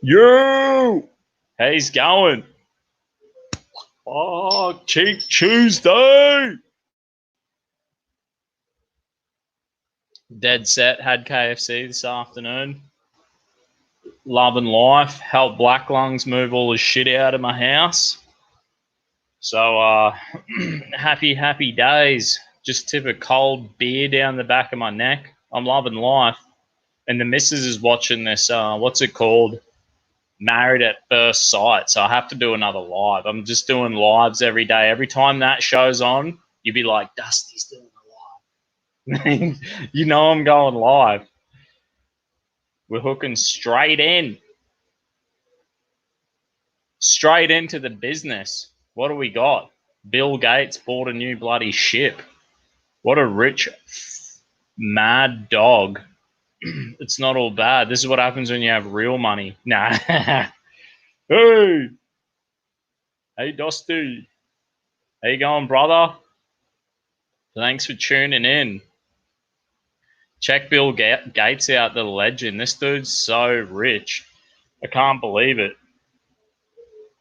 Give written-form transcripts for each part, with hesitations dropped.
Yo! How's going? Oh, Cheek Tuesday! Dead set, had KFC this afternoon. Loving life. Helped Black Lungs move all the shit out of my house. So, happy days. Just tip a cold beer down the back of my neck. I'm loving life. And the missus is watching this, what's it called? Married at First Sight. So I have to do another live. I'm just doing lives every day. Every time that show's on, you'd be like, Dusty's doing a live. You know I'm going live. We're hooking straight in. Straight into the business. What do we got? Bill Gates bought a new bloody ship. What a rich, mad dog. It's not all bad. This is what happens when you have real money. Nah. Hey! Hey, Dusty. How you going, brother? Thanks for tuning in. Check Bill Gates out, the legend. This dude's so rich. I can't believe it.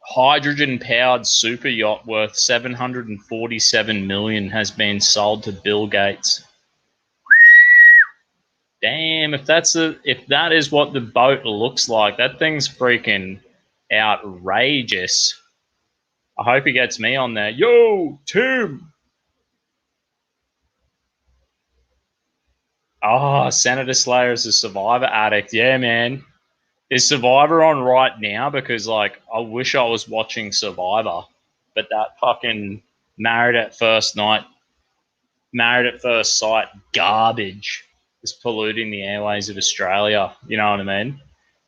Hydrogen-powered super yacht worth $747 million has been sold to Bill Gates. Damn, if that is what the boat looks like, that thing's freaking outrageous. I hope he gets me on there. Yo, Tim. Oh, Senator Slayer is a Survivor addict. Yeah, man. Is Survivor on right now? Because, like, I wish I was watching Survivor, but that fucking Married at First Sight garbage is polluting the airways of Australia. You know what I mean?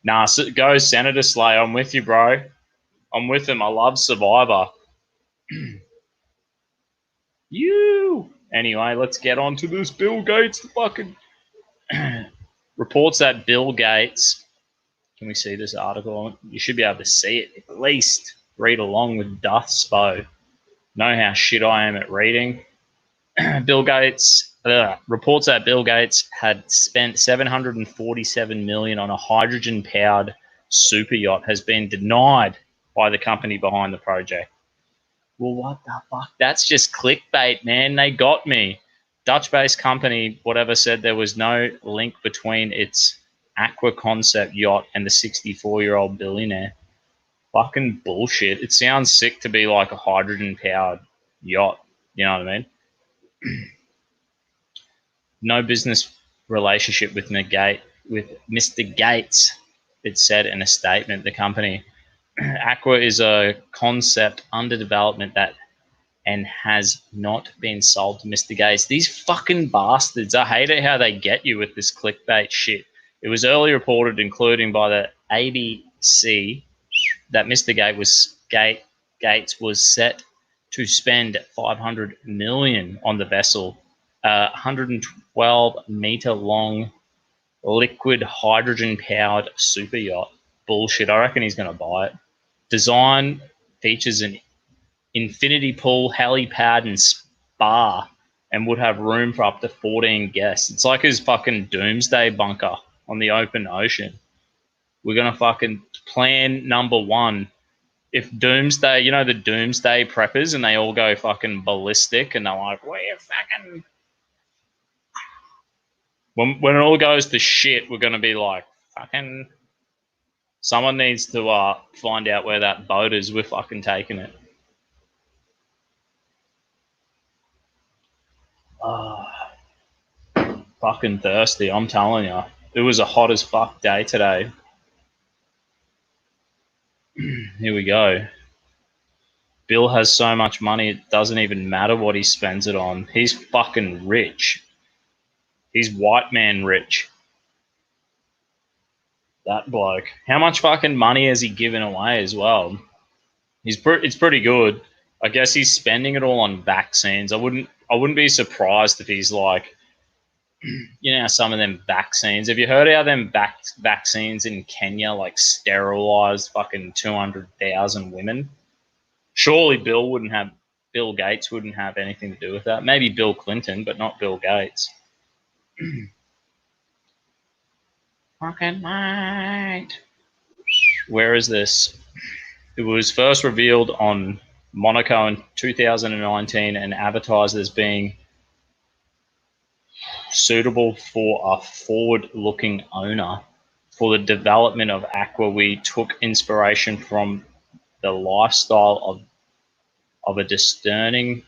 Nah, so go Senator Slayer. I'm with you, bro. I'm with him. I love Survivor. You. Anyway, let's get on to this. Bill Gates, the fucking reports that Bill Gates. Can we see this article? You should be able to see it at least. Read along with Duthspo. Know how shit I am at reading. Bill Gates reports that Bill Gates had spent $747 million on a hydrogen-powered super yacht has been denied by the company behind the project. Well, what the fuck? That's just clickbait, man. They got me. Dutch-based company, whatever, said there was no link between its Aqua concept yacht and the 64-year-old billionaire. Fucking bullshit. It sounds sick to be like a hydrogen-powered yacht. You know what I mean? No business relationship with Mr. Gates, it said in a statement. The company Aqua is a concept under development and has not been sold to Mr. Gates. These fucking bastards. I hate it how they get you with this clickbait shit. It was early reported, including by the ABC, that Mr. Gates was set to spend $500 million on the vessel, a 112-meter long liquid hydrogen-powered super yacht. Bullshit. I reckon he's going to buy it. Design features an infinity pool, helipad, and spa, and would have room for up to 14 guests. It's like his fucking doomsday bunker on the open ocean. We're going to fucking plan number one. If doomsday, you know the doomsday preppers, and they all go fucking ballistic, and they're like, we're fucking... When it all goes to shit, we're going to be like, fucking... Someone needs to find out where that boat is. We're fucking taking it. Fucking thirsty, I'm telling you. It was a hot as fuck day today. Here we go. Bill has so much money, it doesn't even matter what he spends it on. He's fucking rich. He's white man rich. That bloke. How much fucking money has he given away as well? It's pretty good. I guess he's spending it all on vaccines. I wouldn't be surprised if he's like, you know, some of them vaccines. Have you heard how them vaccines in Kenya like sterilized fucking 200,000 women? Surely Bill Gates wouldn't have anything to do with that. Maybe Bill Clinton, but not Bill Gates. Fucking mate. Where is this? It was first revealed on Monaco in 2019 and advertised as being suitable for a forward-looking owner. For the development of Aqua, we took inspiration from the lifestyle of a discerning,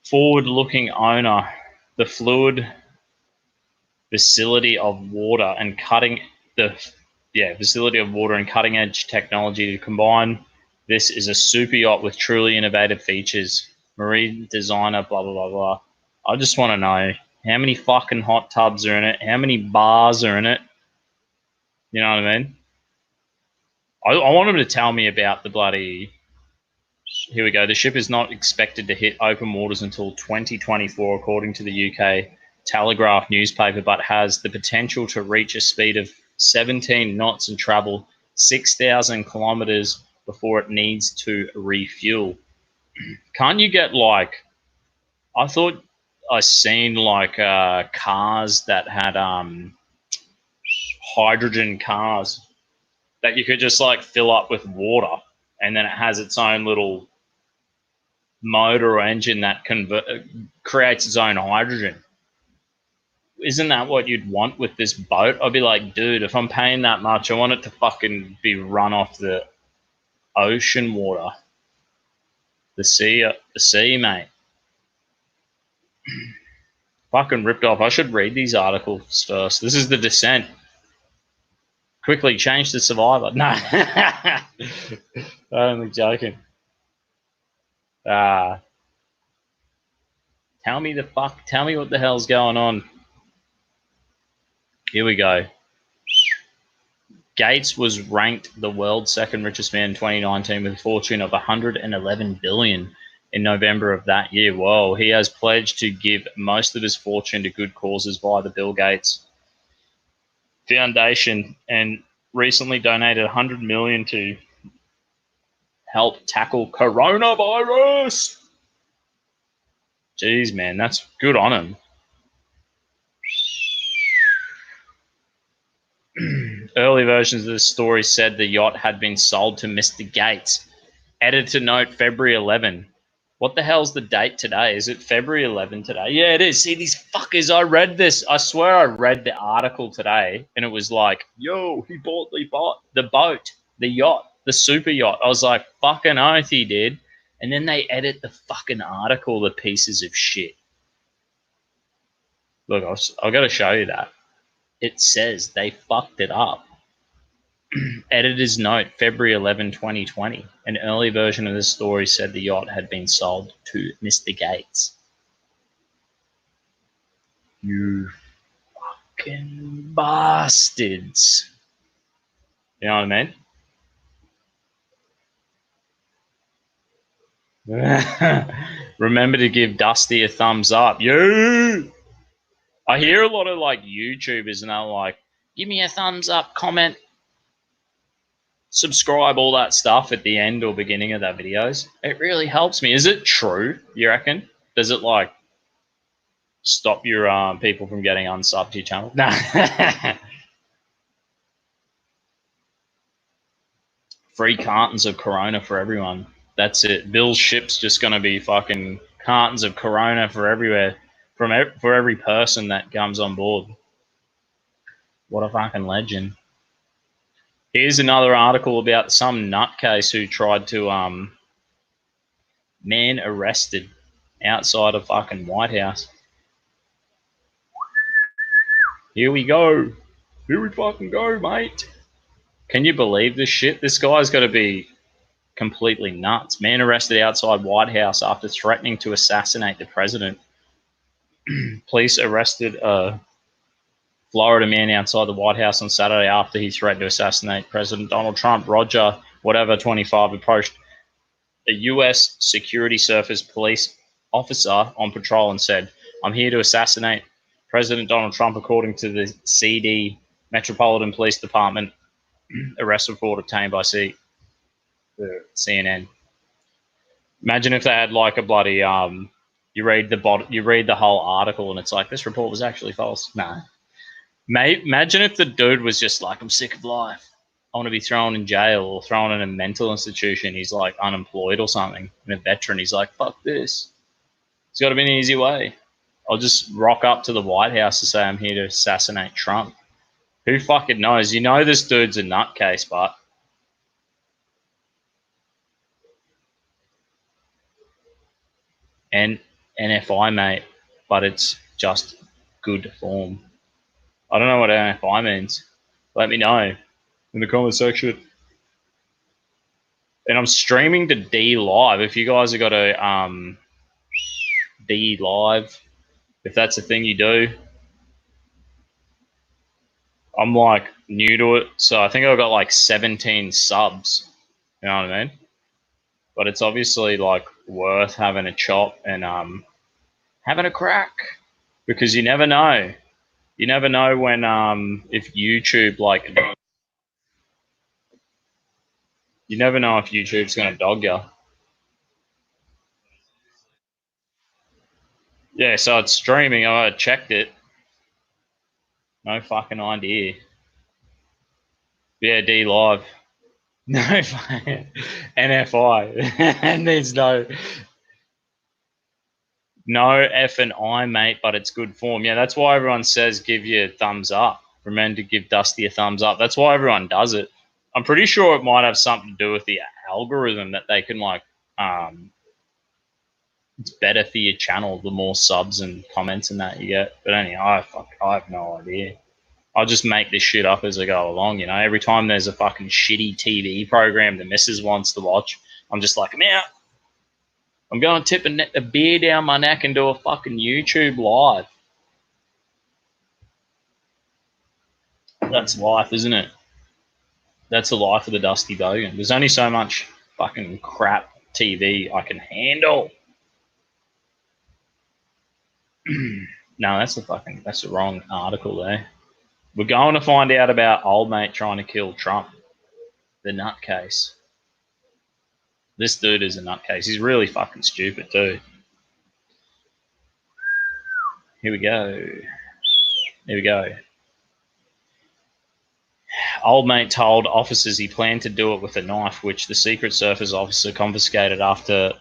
forward-looking owner, the fluid facility of water and cutting edge technology to combine. This is a super yacht with truly innovative features. Marine designer, blah blah blah blah. I just want to know how many fucking hot tubs are in it, how many bars are in it. You know what I mean? I want him to tell me about the bloody. Here we go. The ship is not expected to hit open waters until 2024, according to the UK Telegraph newspaper, but has the potential to reach a speed of 17 knots and travel 6,000 kilometers before it needs to refuel. Can't you get like? I thought I seen like cars that had hydrogen cars that you could just like fill up with water, and then it has its own little motor or engine that creates its own hydrogen. Isn't that what you'd want with this boat? I'd be like, dude, if I'm paying that much, I want it to fucking be run off the ocean water. The sea, mate. Fucking ripped off. I should read these articles first. This is the Descent. Quickly change to Survivor. No. I'm only joking. Tell me what the hell's going on. Here we go. Gates was ranked the world's second richest man in 2019 with a fortune of $111 billion in November of that year. Whoa, he has pledged to give most of his fortune to good causes via the Bill Gates Foundation and recently donated $100 million to help tackle coronavirus. Jeez, man, that's good on him. Early versions of the story said the yacht had been sold to Mr. Gates. Editor note, February 11. What the hell's the date today? Is it February 11 today? Yeah, it is. See, these fuckers, I read this. I swear I read the article today, and it was like, yo, he bought the boat, the yacht, the super yacht. I was like, fucking oath he did. And then they edit the fucking article, the pieces of shit. Look, I've got to show you that. It says they fucked it up. Editor's note, February 11, 2020. An early version of the story said the yacht had been sold to Mr. Gates. You fucking bastards. You know what I mean? Remember to give Dusty a thumbs up. Yeah. I hear a lot of like YouTubers and they're like, give me a thumbs up, comment, subscribe, all that stuff at the end or beginning of their videos. It really helps me. Is it true, you reckon? Does it like stop your people from getting unsubbed to your channel? Nah. Free cartons of Corona for everyone. That's it. Bill's ship's just going to be fucking cartons of Corona for everywhere. For every person that comes on board. What a fucking legend. Here's another article about some nutcase who tried to, man arrested outside of fucking White House. Here we go. Here we fucking go, mate. Can you believe this shit? This guy's got to be completely nuts. Man arrested outside White House after threatening to assassinate the president. Police arrested a Florida man outside the White House on Saturday after he threatened to assassinate President Donald Trump. Roger, whatever, 25, approached a U.S. Security Service police officer on patrol and said, I'm here to assassinate President Donald Trump, according to the CD Metropolitan Police Department arrest report obtained by CNN. Imagine if they had like a bloody you read the whole article and it's like, this report was actually false. Nah. Mate, imagine if the dude was just like, I'm sick of life. want to be thrown in jail or thrown in a mental institution. He's like unemployed or something, and a veteran. He's like, fuck this. It's got to be an easy way. I'll just rock up to the White House and say I'm here to assassinate Trump. Who fucking knows? You know this dude's a nutcase, but and NFI, mate, but it's just good form. I don't know what NFI means. Let me know in the comment section. And I'm streaming to D Live. If you guys have got a D Live, if that's a thing you do, I'm like new to it, so I think I've got like 17 subs. You know what I mean? But it's obviously like worth having a chop and having a crack, because you never know. You never know when if YouTube like you never know if YouTube's gonna dog you. Yeah, so it's streaming. I checked it. No fucking idea. Yeah, D Live. No NFI. And there's no F and I, mate, but it's good form. Yeah, that's why everyone says give you a thumbs up. Remember to give Dusty a thumbs up. That's why everyone does it. I'm pretty sure it might have something to do with the algorithm that they can like it's better for your channel the more subs and comments and that you get. But anyway, I have no idea. I'll just make this shit up as I go along, you know. Every time there's a fucking shitty TV program the missus wants to watch, I'm just like, I'm out. I'm going to tip a beer down my neck and do a fucking YouTube live. That's life, isn't it? That's the life of the Dusty Bogan. There's only so much fucking crap TV I can handle. No, that's the wrong article there. We're going to find out about old mate trying to kill Trump, the nutcase. This dude is a nutcase. He's really fucking stupid too. Here we go. Here we go. Old mate told officers he planned to do it with a knife, which the Secret Service officer confiscated after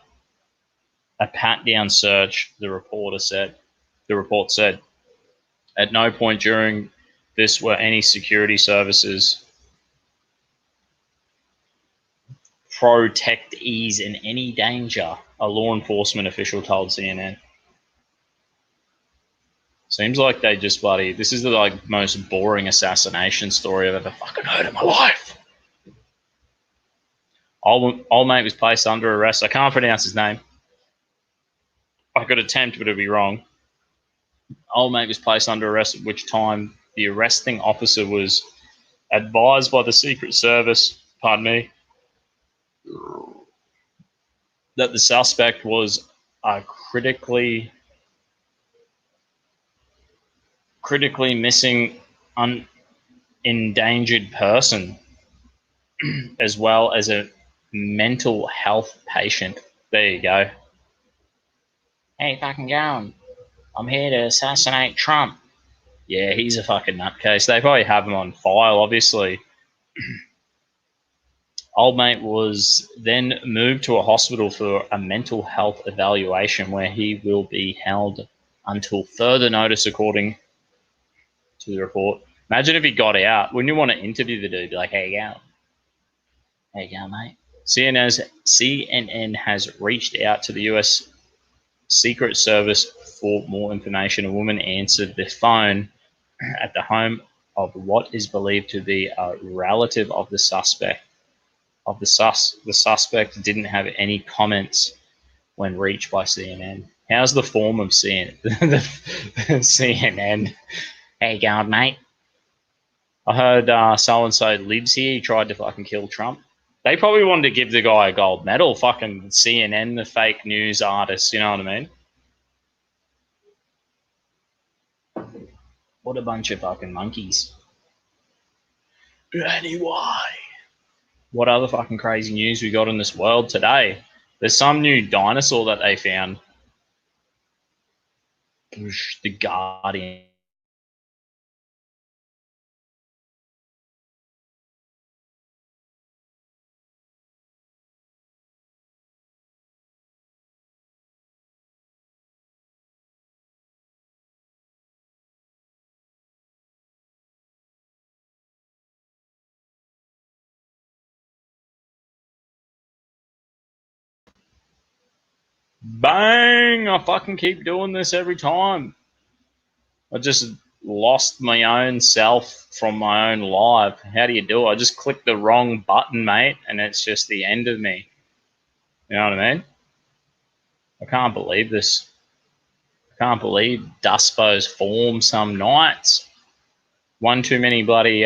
a pat-down search, the report said. At no point during this were any security services protectees in any danger, a law enforcement official told CNN. Seems like they just bloody. This is the like most boring assassination story I've ever fucking heard in my life. Old mate was placed under arrest. I can't pronounce his name. I could attempt, but it'd be wrong. Old mate was placed under arrest, at which time the arresting officer was advised by the Secret Service, pardon me, that the suspect was a critically missing endangered person, as well as a mental health patient. There you go. Hey, fucking going. I'm here to assassinate Trump. Yeah, he's a fucking nutcase. They probably have him on file, obviously. Old mate was then moved to a hospital for a mental health evaluation where he will be held until further notice, according to the report. Imagine if he got out. Wouldn't you want to interview the dude? Be like, hey, go. Hey, go, mate. CNN has reached out to the US Secret Service for more information. A woman answered the phone at the home of what is believed to be a relative of the suspect. The suspect didn't have any comments when reached by CNN. How's the form of CNN? CNN. Hey, going, mate. I heard so-and-so lives here. He tried to fucking kill Trump. They probably wanted to give the guy a gold medal. Fucking CNN, the fake news artists, you know what I mean? What a bunch of fucking monkeys. Anyway, what other fucking crazy news we got in this world today? There's some new dinosaur that they found. The Guardian. Bang! I fucking keep doing this every time. I just lost my own self from my own life. How do you do it? I just click the wrong button, mate, and it's just the end of me. You know what I mean? I can't believe this. I can't believe Dustbo's form some nights. One too many bloody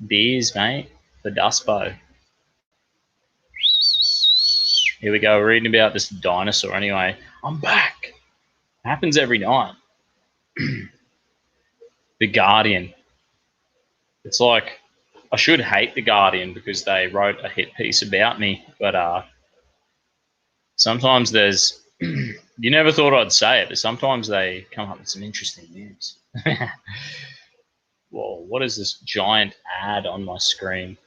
beers, mate, for Dustbo. Here we go. We're reading about this dinosaur anyway. I'm back. Happens every night. The Guardian. It's like I should hate The Guardian because they wrote a hit piece about me, but sometimes there's you never thought I'd say it, but sometimes they come up with some interesting news. Whoa, what is this giant ad on my screen?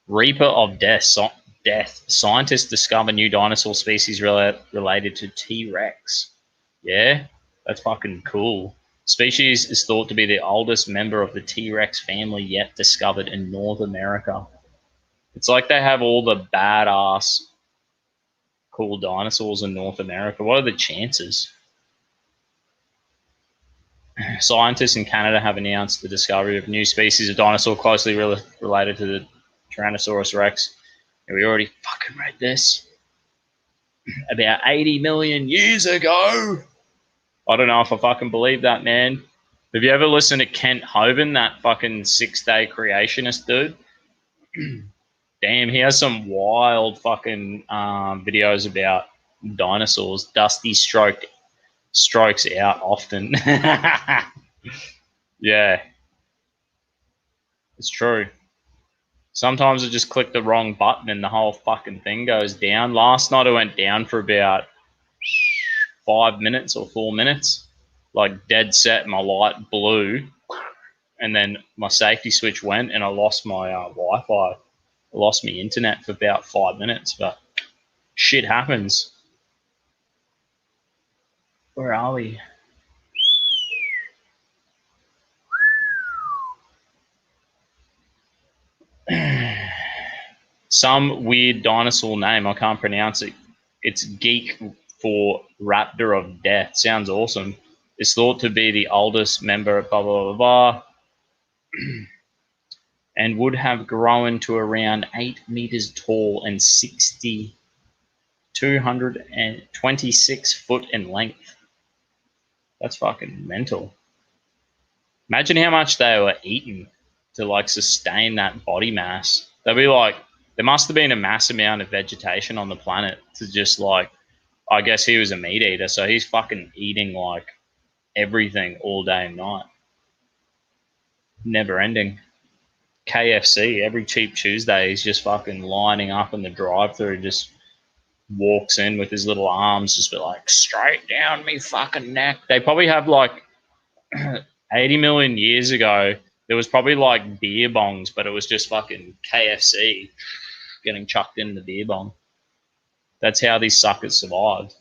Reaper of Death. Scientists discover new dinosaur species related to T-Rex. Yeah, that's fucking cool. Species is thought to be the oldest member of the T-Rex family yet discovered in North America. It's like they have all the badass cool dinosaurs in North America. What are the chances? Scientists in Canada have announced the discovery of new species of dinosaur closely related to the Tyrannosaurus rex. And we already fucking read this. About 80 million years ago. I don't know if I fucking believe that, man. Have you ever listened to Kent Hovind, that fucking 6-day creationist dude? Damn, he has some wild fucking videos about dinosaurs. Dusty strokes out often. Yeah, it's true. Sometimes I just click the wrong button and the whole fucking thing goes down. Last night I went down for about 5 minutes or 4 minutes, like dead set. My light blew, and then my safety switch went, and I lost my Wi-Fi. I lost my internet for about 5 minutes, but shit happens. Where are we? Some weird dinosaur name. I can't pronounce it. It's geek for Raptor of Death. Sounds awesome. It's thought to be the oldest member, blah, blah, blah, blah, and would have grown to around 8 meters tall and 226 foot in length. That's fucking mental. Imagine how much they were eating to like sustain that body mass. They'd be like, there must have been a mass amount of vegetation on the planet to just like, I guess he was a meat eater, so he's fucking eating like everything all day and night. Never ending. KFC, every cheap Tuesday, he's just fucking lining up in the drive-thru, just walks in with his little arms, just be like, straight down me fucking neck. They probably have like 80 million years ago, there was probably like beer bongs, but it was just fucking KFC getting chucked in the beer bong. That's how these suckers survived.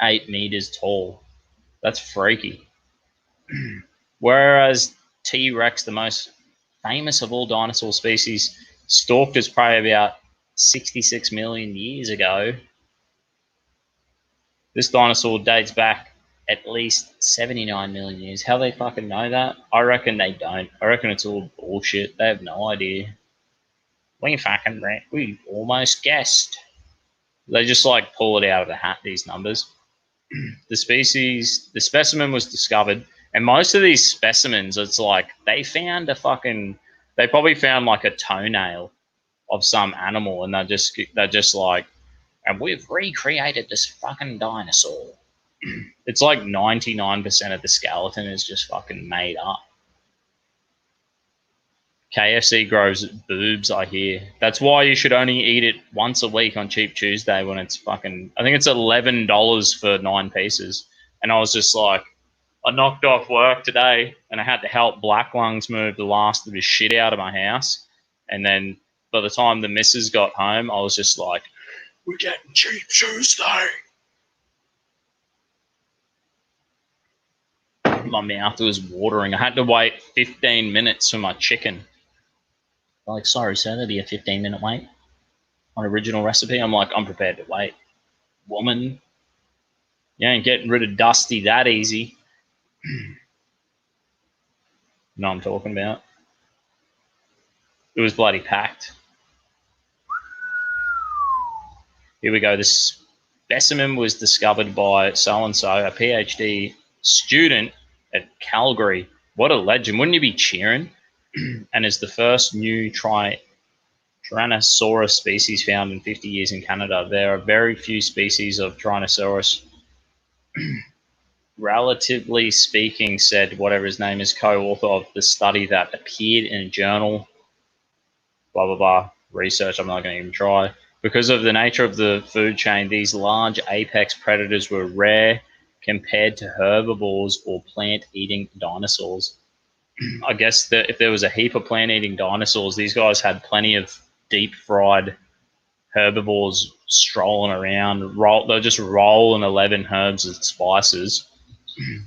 8 meters tall. That's freaky. Whereas T-Rex, the most famous of all dinosaur species, stalked its prey about 66 million years ago. This dinosaur dates back at least 79 million years. How they fucking know that? I reckon they don't. I reckon it's all bullshit. They have no idea. We almost guessed. They just like pull it out of the hat, these numbers. The specimen was discovered, and most of these specimens, it's like they probably found like a toenail of some animal, and they're just like, and we've recreated this fucking dinosaur. It's like 99% of the skeleton is just fucking made up. KFC grows boobs, I hear. That's why you should only eat it once a week on Cheap Tuesday when it's fucking, I think it's $11 for 9 pieces. And I was just like, I knocked off work today and I had to help Black Lungs move the last of his shit out of my house. And then by the time the missus got home, I was just like, we're getting Cheap Tuesday. My mouth was watering. I had to wait 15 minutes for my chicken. Like, sorry, sir, there'll be a 15-minute wait. on original recipe. I'm like, I'm prepared to wait. Woman, you ain't getting rid of Dusty that easy. You know what I'm talking about? It was bloody packed. Here we go. This specimen was discovered by so-and-so, a PhD student at Calgary. What a legend. Wouldn't you be cheering? And is the first new Tyrannosaurus species found in 50 years in Canada. There are very few species of Tyrannosaurus. Relatively speaking, said whatever his name is, co-author of the study that appeared in a journal, blah, blah, blah, research I'm not going to even try. Because of the nature of the food chain, these large apex predators were rare compared to herbivores or plant-eating dinosaurs. I guess that if there was a heap of plant-eating dinosaurs, these guys had plenty of deep-fried herbivores strolling around. They'll just roll in 11 herbs and spices,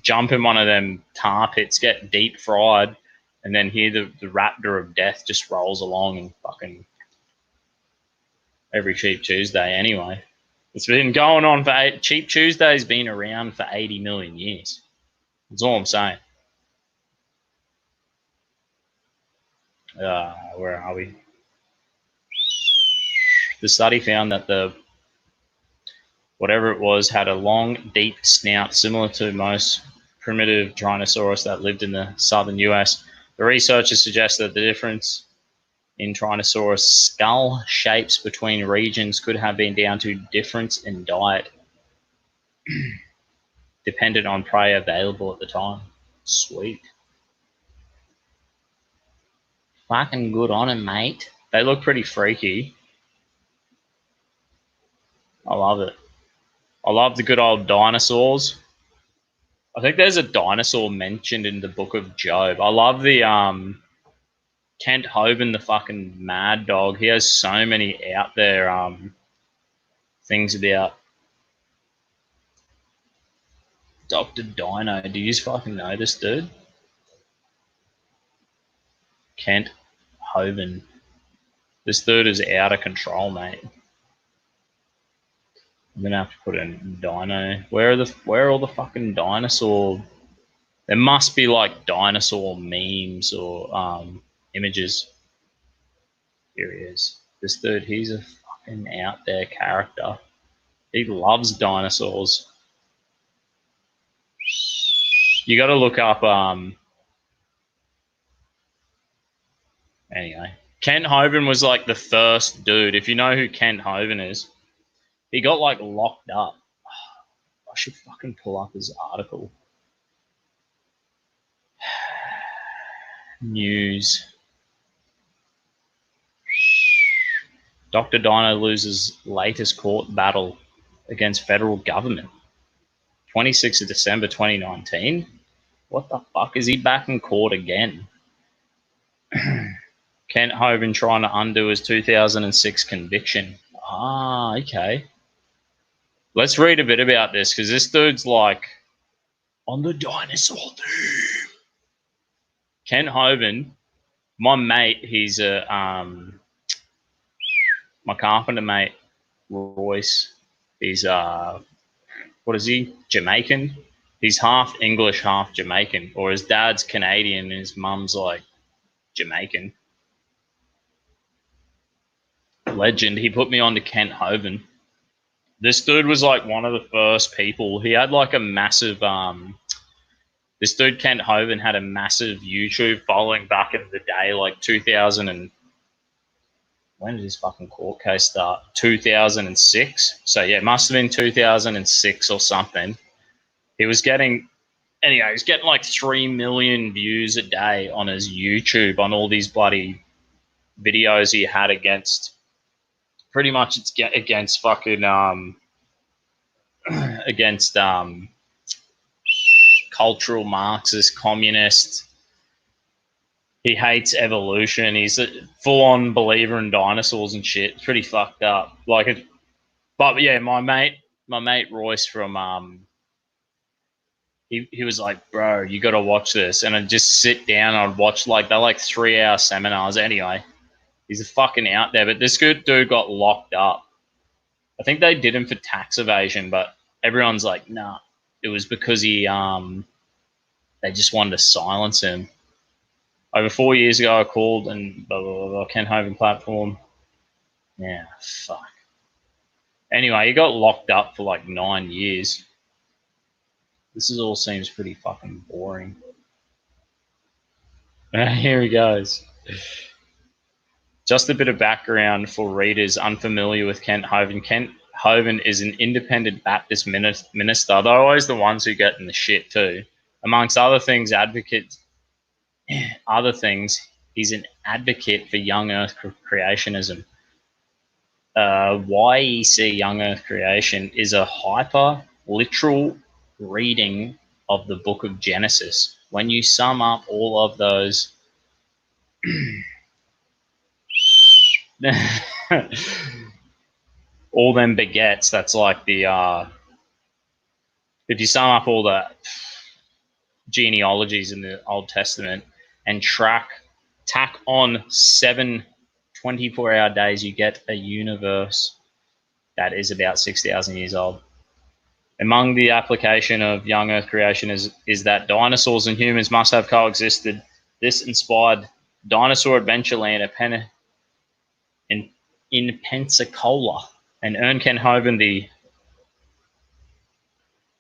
jump in one of them tar pits, get deep-fried, and then here the raptor of death just rolls along and fucking every Cheap Tuesday anyway. It's been going on for Cheap Tuesday's been around for 80 million years. That's all I'm saying. Where are we? The study found that the whatever it was had a long, deep snout similar to most primitive Tyrannosaurus that lived in the southern US. The researchers suggest that the difference in Tyrannosaurus skull shapes between regions could have been down to difference in diet, dependent on prey available at the time. Sweet. Fucking good on them, mate. They look pretty freaky. I love it. I love the good old dinosaurs. I think there's a dinosaur mentioned in the Book of Job. I love the Kent Hovind, the fucking mad dog. He has so many out there things about Dr. Dino. Do you fucking know this dude? Kent Hovind. This dude is out of control, mate. I'm gonna have to put in Dino. Where are all the fucking dinosaur? There must be like dinosaur memes or images. Here he is. This dude, he's a fucking out there character. He loves dinosaurs. You got to look up. Anyway, Kent Hovind was like the first dude. If you know who Kent Hovind is, he got like locked up. I should fucking pull up his article. News. Dr. Dino loses latest court battle against federal government. 26th of December 2019. What the fuck? Is he back in court again? Kent Hovind trying to undo his 2006 conviction. Ah, okay. Let's read a bit about this because this dude's like on the dinosaur theme. Kent Hovind, my mate, he's a my carpenter mate, Royce. He's what is he? Jamaican. He's half English, half Jamaican, or his dad's Canadian and his mum's like Jamaican. Legend. He put me on to Kent Hovind. This dude was like one of the first people. He had like a massive this dude Kent Hovind had a massive YouTube following back in the day, like 2000 and when did his fucking court case start? 2006. So yeah, it must have been 2006 or something. He was getting like 3 million views a day on his YouTube on all these bloody videos he had against. Pretty much, it's against fucking against cultural Marxist, communist. He hates evolution. He's a full-on believer in dinosaurs and shit. It's pretty fucked up. But yeah, my mate Royce from he was like, bro, you got to watch this, and I'd just sit down. I'd watch they're like 3-hour seminars anyway. He's a fucking out there. But this good dude got locked up. I think they did him for tax evasion, but everyone's like, nah, it was because he they just wanted to silence him. Over 4 years ago, I called and blah, blah, blah, blah, Ken Hovind platform. Yeah, fuck. Anyway, he got locked up for like 9 years. This all seems pretty fucking boring. Here he goes. Just a bit of background for readers unfamiliar with Kent Hovind. Kent Hovind is an independent Baptist minister. They're always the ones who get in the shit too. Amongst other things, he's an advocate for young Earth creationism. YEC, Young Earth Creation, is a hyper literal reading of the book of Genesis. When you sum up all of those all them begets, that's like the if you sum up all the genealogies in the Old Testament and tack on 7 24-hour days, you get a universe that is about 6,000 years old. Among the application of young Earth creation is that dinosaurs and humans must have coexisted. This inspired Dinosaur Adventureland in Pensacola and earned Ken Hovind the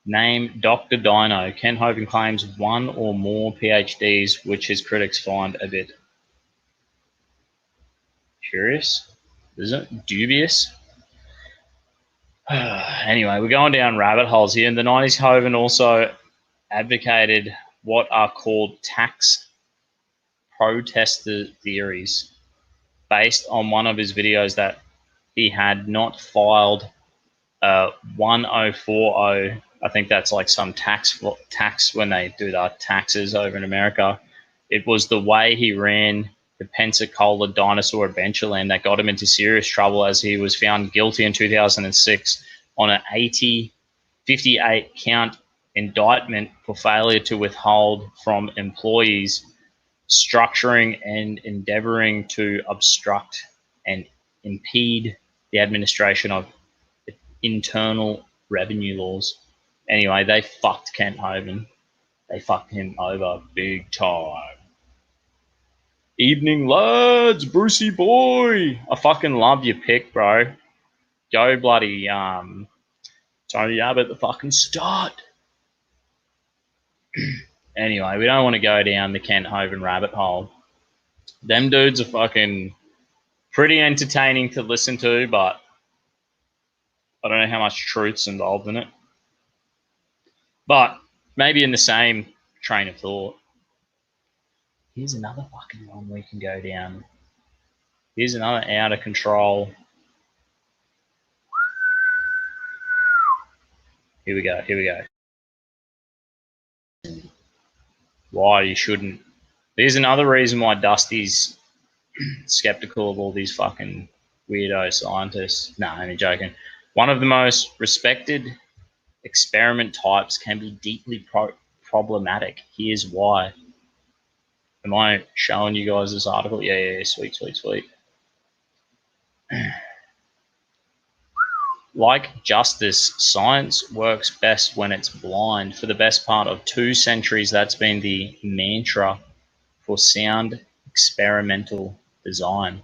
name Dr. Dino. Ken Hovind claims one or more PhDs, which his critics find a bit curious. Is it dubious? Anyway, we're going down rabbit holes here. In the 90s, Hovind also advocated what are called tax protester theories, based on one of his videos that he had not filed 1040. I think that's like some tax when they do the taxes over in America. It was the way he ran the Pensacola Dinosaur Adventureland that got him into serious trouble, as he was found guilty in 2006 on an 58 count indictment for failure to withhold from employees, structuring and endeavoring to obstruct and impede the administration of internal revenue laws. Anyway, they fucked Kent Hovind. They fucked him over big time. Evening, lads, Brucey boy. I fucking love your pick, bro. Go bloody Tony Abbott the fucking start. Anyway, we don't want to go down the Kent Hovind rabbit hole. Them dudes are fucking pretty entertaining to listen to, but I don't know how much truth's involved in it. But maybe in the same train of thought, here's another fucking one we can go down. Here's another out of control. Here we go. Why you shouldn't. There's another reason why Dusty's skeptical of all these fucking weirdo scientists. Nah, I'm joking. One of the most respected experiment types can be deeply problematic. Here's why. Am I showing you guys this article? Yeah, sweet. Like justice, science works best when it's blind. For the best part of 2 centuries, that's been the mantra for sound experimental design.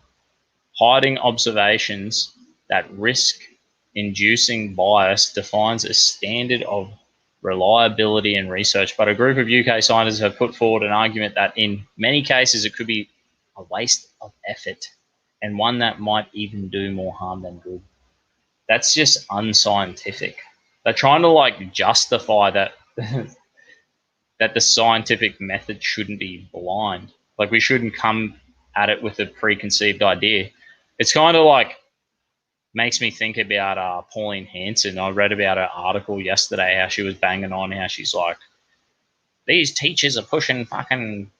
Hiding observations that risk inducing bias defines a standard of reliability in research, but a group of UK scientists have put forward an argument that in many cases it could be a waste of effort, and one that might even do more harm than good. That's just unscientific. They're trying to like justify that that the scientific method shouldn't be blind. Like we shouldn't come at it with a preconceived idea. It's kind of like makes me think about Pauline Hanson. I read about her article yesterday, how she was banging on how she's like, these teachers are pushing fucking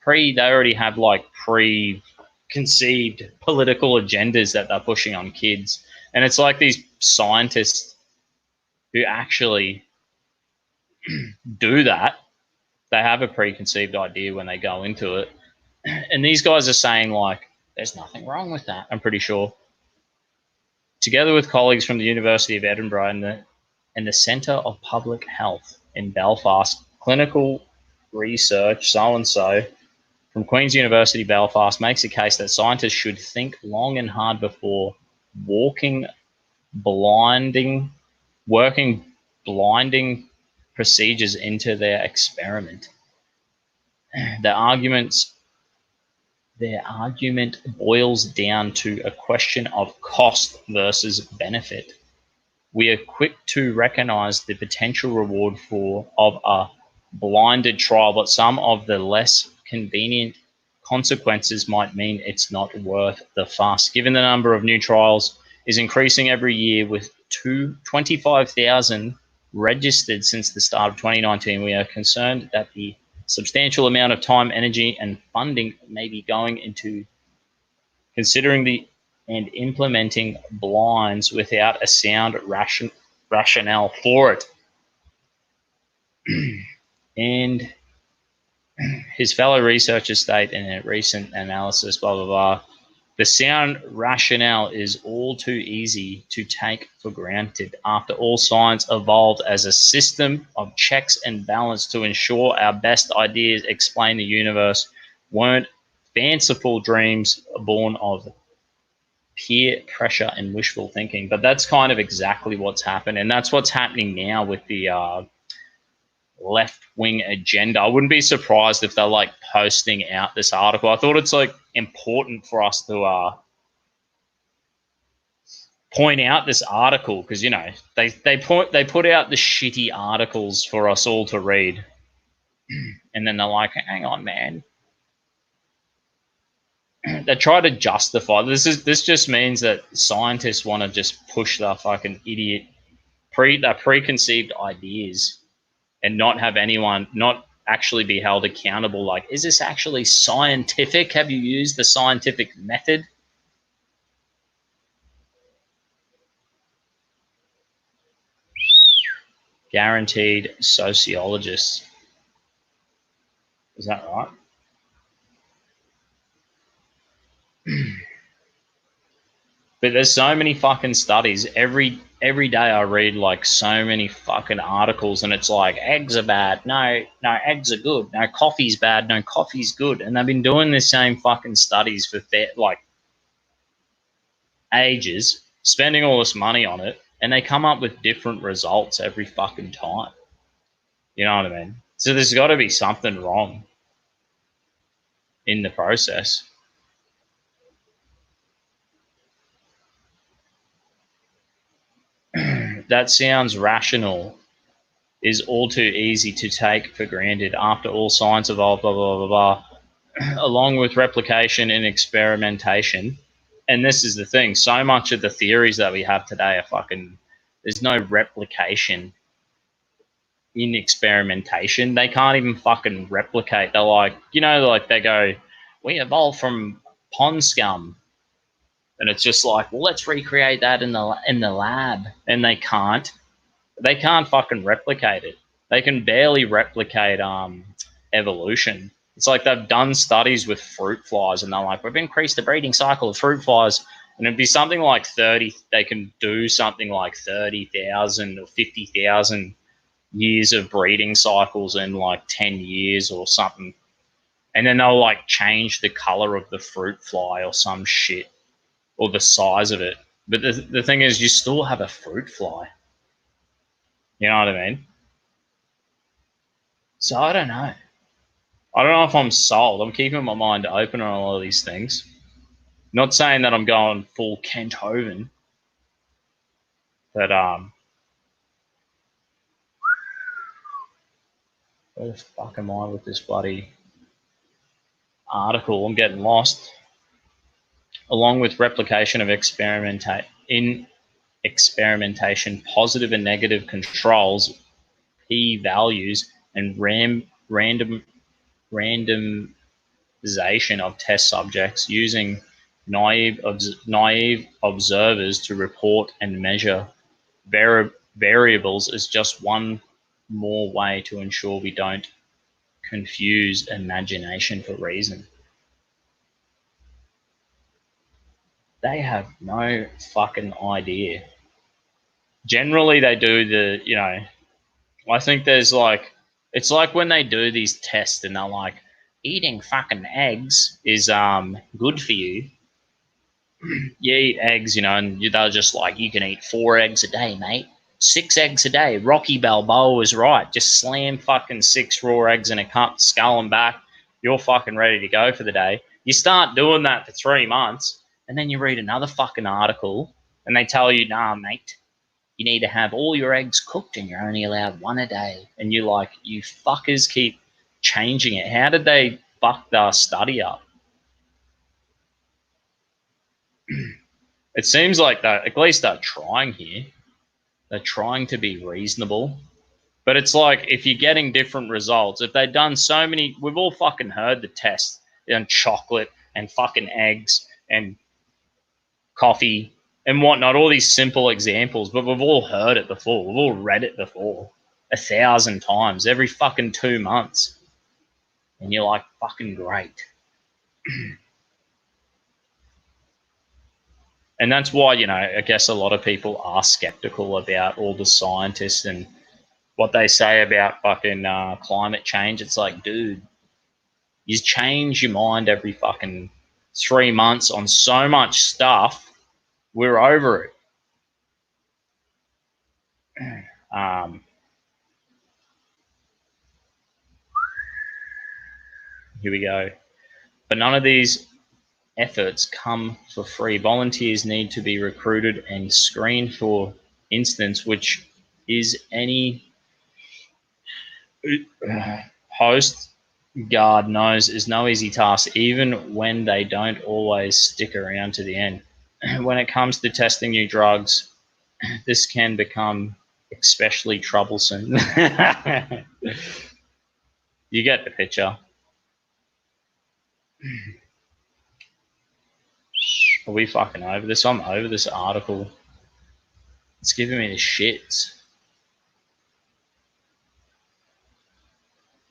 they already have like preconceived political agendas that they're pushing on kids. And it's like these scientists who actually do that, they have a preconceived idea when they go into it. And these guys are saying like, There's nothing wrong with that, I'm pretty sure. Together with colleagues from the University of Edinburgh and the Centre of Public Health in Belfast, clinical research so-and-so from Queen's University Belfast makes a case that scientists should think long and hard before working blinding procedures into their experiment. Their argument boils down to a question of cost versus benefit. We are quick to recognize the potential reward of a blinded trial, but some of the less convenient consequences might mean it's not worth the fuss. Given the number of new trials is increasing every year with 25,000 registered since the start of 2019, we are concerned that the substantial amount of time, energy, and funding may be going into considering and implementing blinds without a sound rationale for it. And his fellow researchers state in a recent analysis, blah, blah, blah, the sound rationale is all too easy to take for granted. After all, science evolved as a system of checks and balance to ensure our best ideas explain the universe weren't fanciful dreams born of peer pressure and wishful thinking. But that's kind of exactly what's happened, and that's what's happening now with the left-wing agenda. I wouldn't be surprised if they're like posting out this article. I thought it's like important for us to point out this article because, you know, they put out the shitty articles for us all to read, and then they're like, hang on, man. They try to justify this. Just means that scientists want to just push their fucking idiot their preconceived ideas and not have anyone not actually be held accountable. Like, is this actually scientific? Have you used the scientific method? Guaranteed sociologists. Is that right? But there's so many fucking studies. Every day I read like so many fucking articles, and it's like, eggs are bad. No, eggs are good. No, coffee's bad. No, coffee's good. And they've been doing the same fucking studies for like ages, spending all this money on it, and they come up with different results every fucking time. You know what I mean? So there's got to be something wrong in the process. That sounds rational is all too easy to take for granted. After all, science evolved, blah, blah, blah, blah, along with replication and experimentation. And this is the thing. So much of the theories that we have today are fucking, there's no replication in experimentation. They can't even fucking replicate. They're like, you know, like they go, we evolved from pond scum. And it's just like, well, let's recreate that in the lab. And they can't. They can't fucking replicate it. They can barely replicate evolution. It's like they've done studies with fruit flies, and they're like, we've increased the breeding cycle of fruit flies. And it'd be something like 30, they can do something like 30,000 or 50,000 years of breeding cycles in like 10 years or something. And then they'll like change the color of the fruit fly or some shit, or the size of it. But the thing is, you still have a fruit fly. You know what I mean? So I don't know. I don't know if I'm sold. I'm keeping my mind open on all of these things. Not saying that I'm going full Kent Hovind, but where the fuck am I with this bloody article? I'm getting lost. Along with replication of experimentation, positive and negative controls, p-values, and randomization of test subjects using naive observers to report and measure variables is just one more way to ensure we don't confuse imagination for reason. They have no fucking idea. Generally, they do I think there's like, it's like when they do these tests and they're like, eating fucking eggs is good for you. You eat eggs, and they're just like, you can eat 4 eggs a day, mate. 6 eggs a day. Rocky Balboa was right. Just slam fucking 6 raw eggs in a cup, scull them back. You're fucking ready to go for the day. You start doing that for 3 months, and then you read another fucking article, and they tell you, nah, mate, you need to have all your eggs cooked, and you're only allowed 1 a day. And you're like, you fuckers keep changing it. How did they fuck their study up? It seems like that at least they're trying here. They're trying to be reasonable. But it's like, if you're getting different results, if they've done so many, we've all fucking heard the tests on chocolate and fucking eggs and coffee and whatnot, all these simple examples, but we've all heard it before. We've all read it before 1,000 times every fucking 2 months. And you're like, fucking great. And that's why, I guess a lot of people are skeptical about all the scientists and what they say about fucking climate change. It's like, dude, you change your mind every fucking 3 months on so much stuff. We're over it. Here we go. But none of these efforts come for free. Volunteers need to be recruited and screened for instance, which is any host guard knows is no easy task, even when they don't always stick around to the end. When it comes to testing new drugs, this can become especially troublesome. You get the picture. Are we fucking over this? I'm over this article. It's giving me the shits.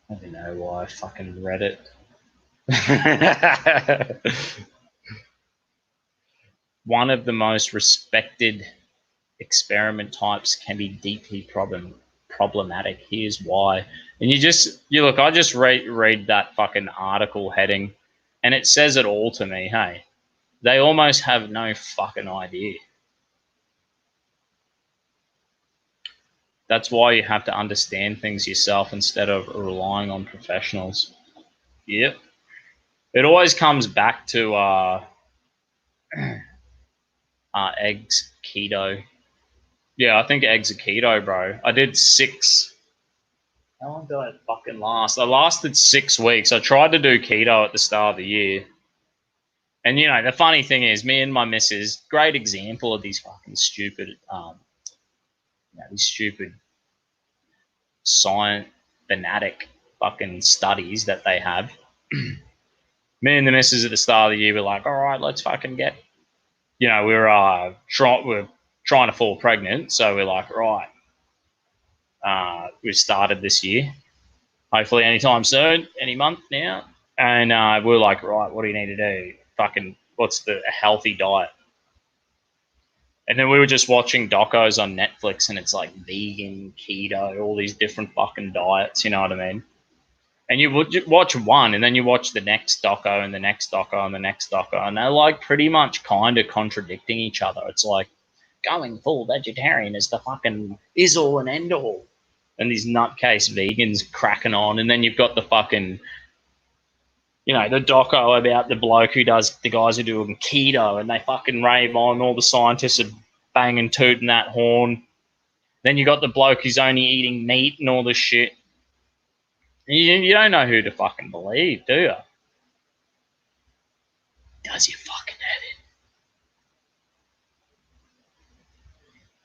I don't know why I fucking read it. One of the most respected experiment types can be deeply problematic. Here's why. And you look, I just read that fucking article heading and it says it all to me. Hey, they almost have no fucking idea. That's why you have to understand things yourself instead of relying on professionals. Yep. It always comes back to eggs keto. Yeah, I think eggs are keto, bro. I did 6. How long did I fucking last? I lasted 6 weeks. I tried to do keto at the start of the year. And, the funny thing is, me and my missus, great example of these fucking stupid, these stupid science fanatic fucking studies that they have. Me and the missus at the start of the year were like, all right, let's fucking get, we're trying to fall pregnant. So we're like, right, we've started this year. Hopefully anytime soon, any month now. And we're like, right, what do you need to do? Fucking, what's a healthy diet? And then we were just watching docos on Netflix, and it's like vegan, keto, all these different fucking diets, you know what I mean? And you would watch one, and then you watch the next doco, and the next doco, and the next doco, and they're like pretty much kind of contradicting each other. It's like going full vegetarian is the fucking is all and end all. And these nutcase vegans cracking on, and then you've got the fucking, the doco about the bloke who does the guys who do keto, and they fucking rave on. All the scientists are banging, tooting that horn. Then you got the bloke who's only eating meat and all this shit. You don't know who to fucking believe, do you? Does your fucking head in?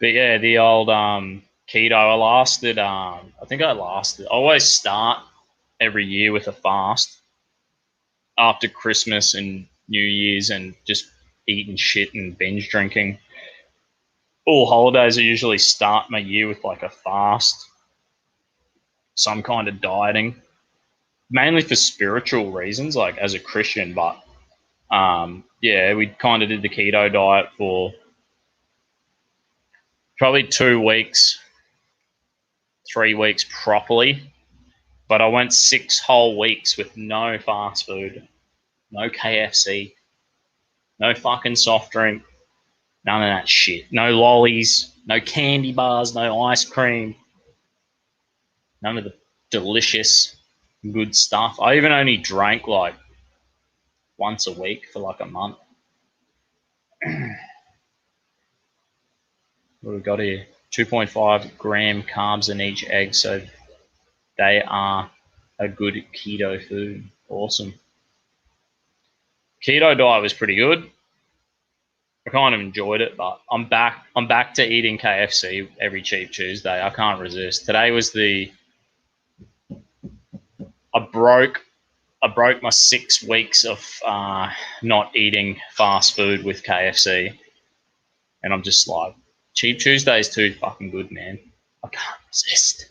But yeah, the old keto, I always start every year with a fast after Christmas and New Year's and just eating shit and binge drinking. All holidays, I usually start my year with like a fast, some kind of dieting, mainly for spiritual reasons, like as a Christian, but Yeah, we kind of did the keto diet for probably 2 weeks, 3 weeks properly. But I went 6 whole weeks with no fast food, no KFC, no fucking soft drink, none of that shit. No lollies, no candy bars, no ice cream, none of the delicious, good stuff. I even only drank like once a week for like a month. What have we got here? 2.5 gram carbs in each egg, so they are a good keto food. Awesome. Keto diet was pretty good. I kind of enjoyed it, but I'm back to eating KFC every cheap Tuesday. I can't resist. Today was I broke my 6 weeks of not eating fast food with KFC, and I'm just like, cheap Tuesday is too fucking good, man. I can't resist.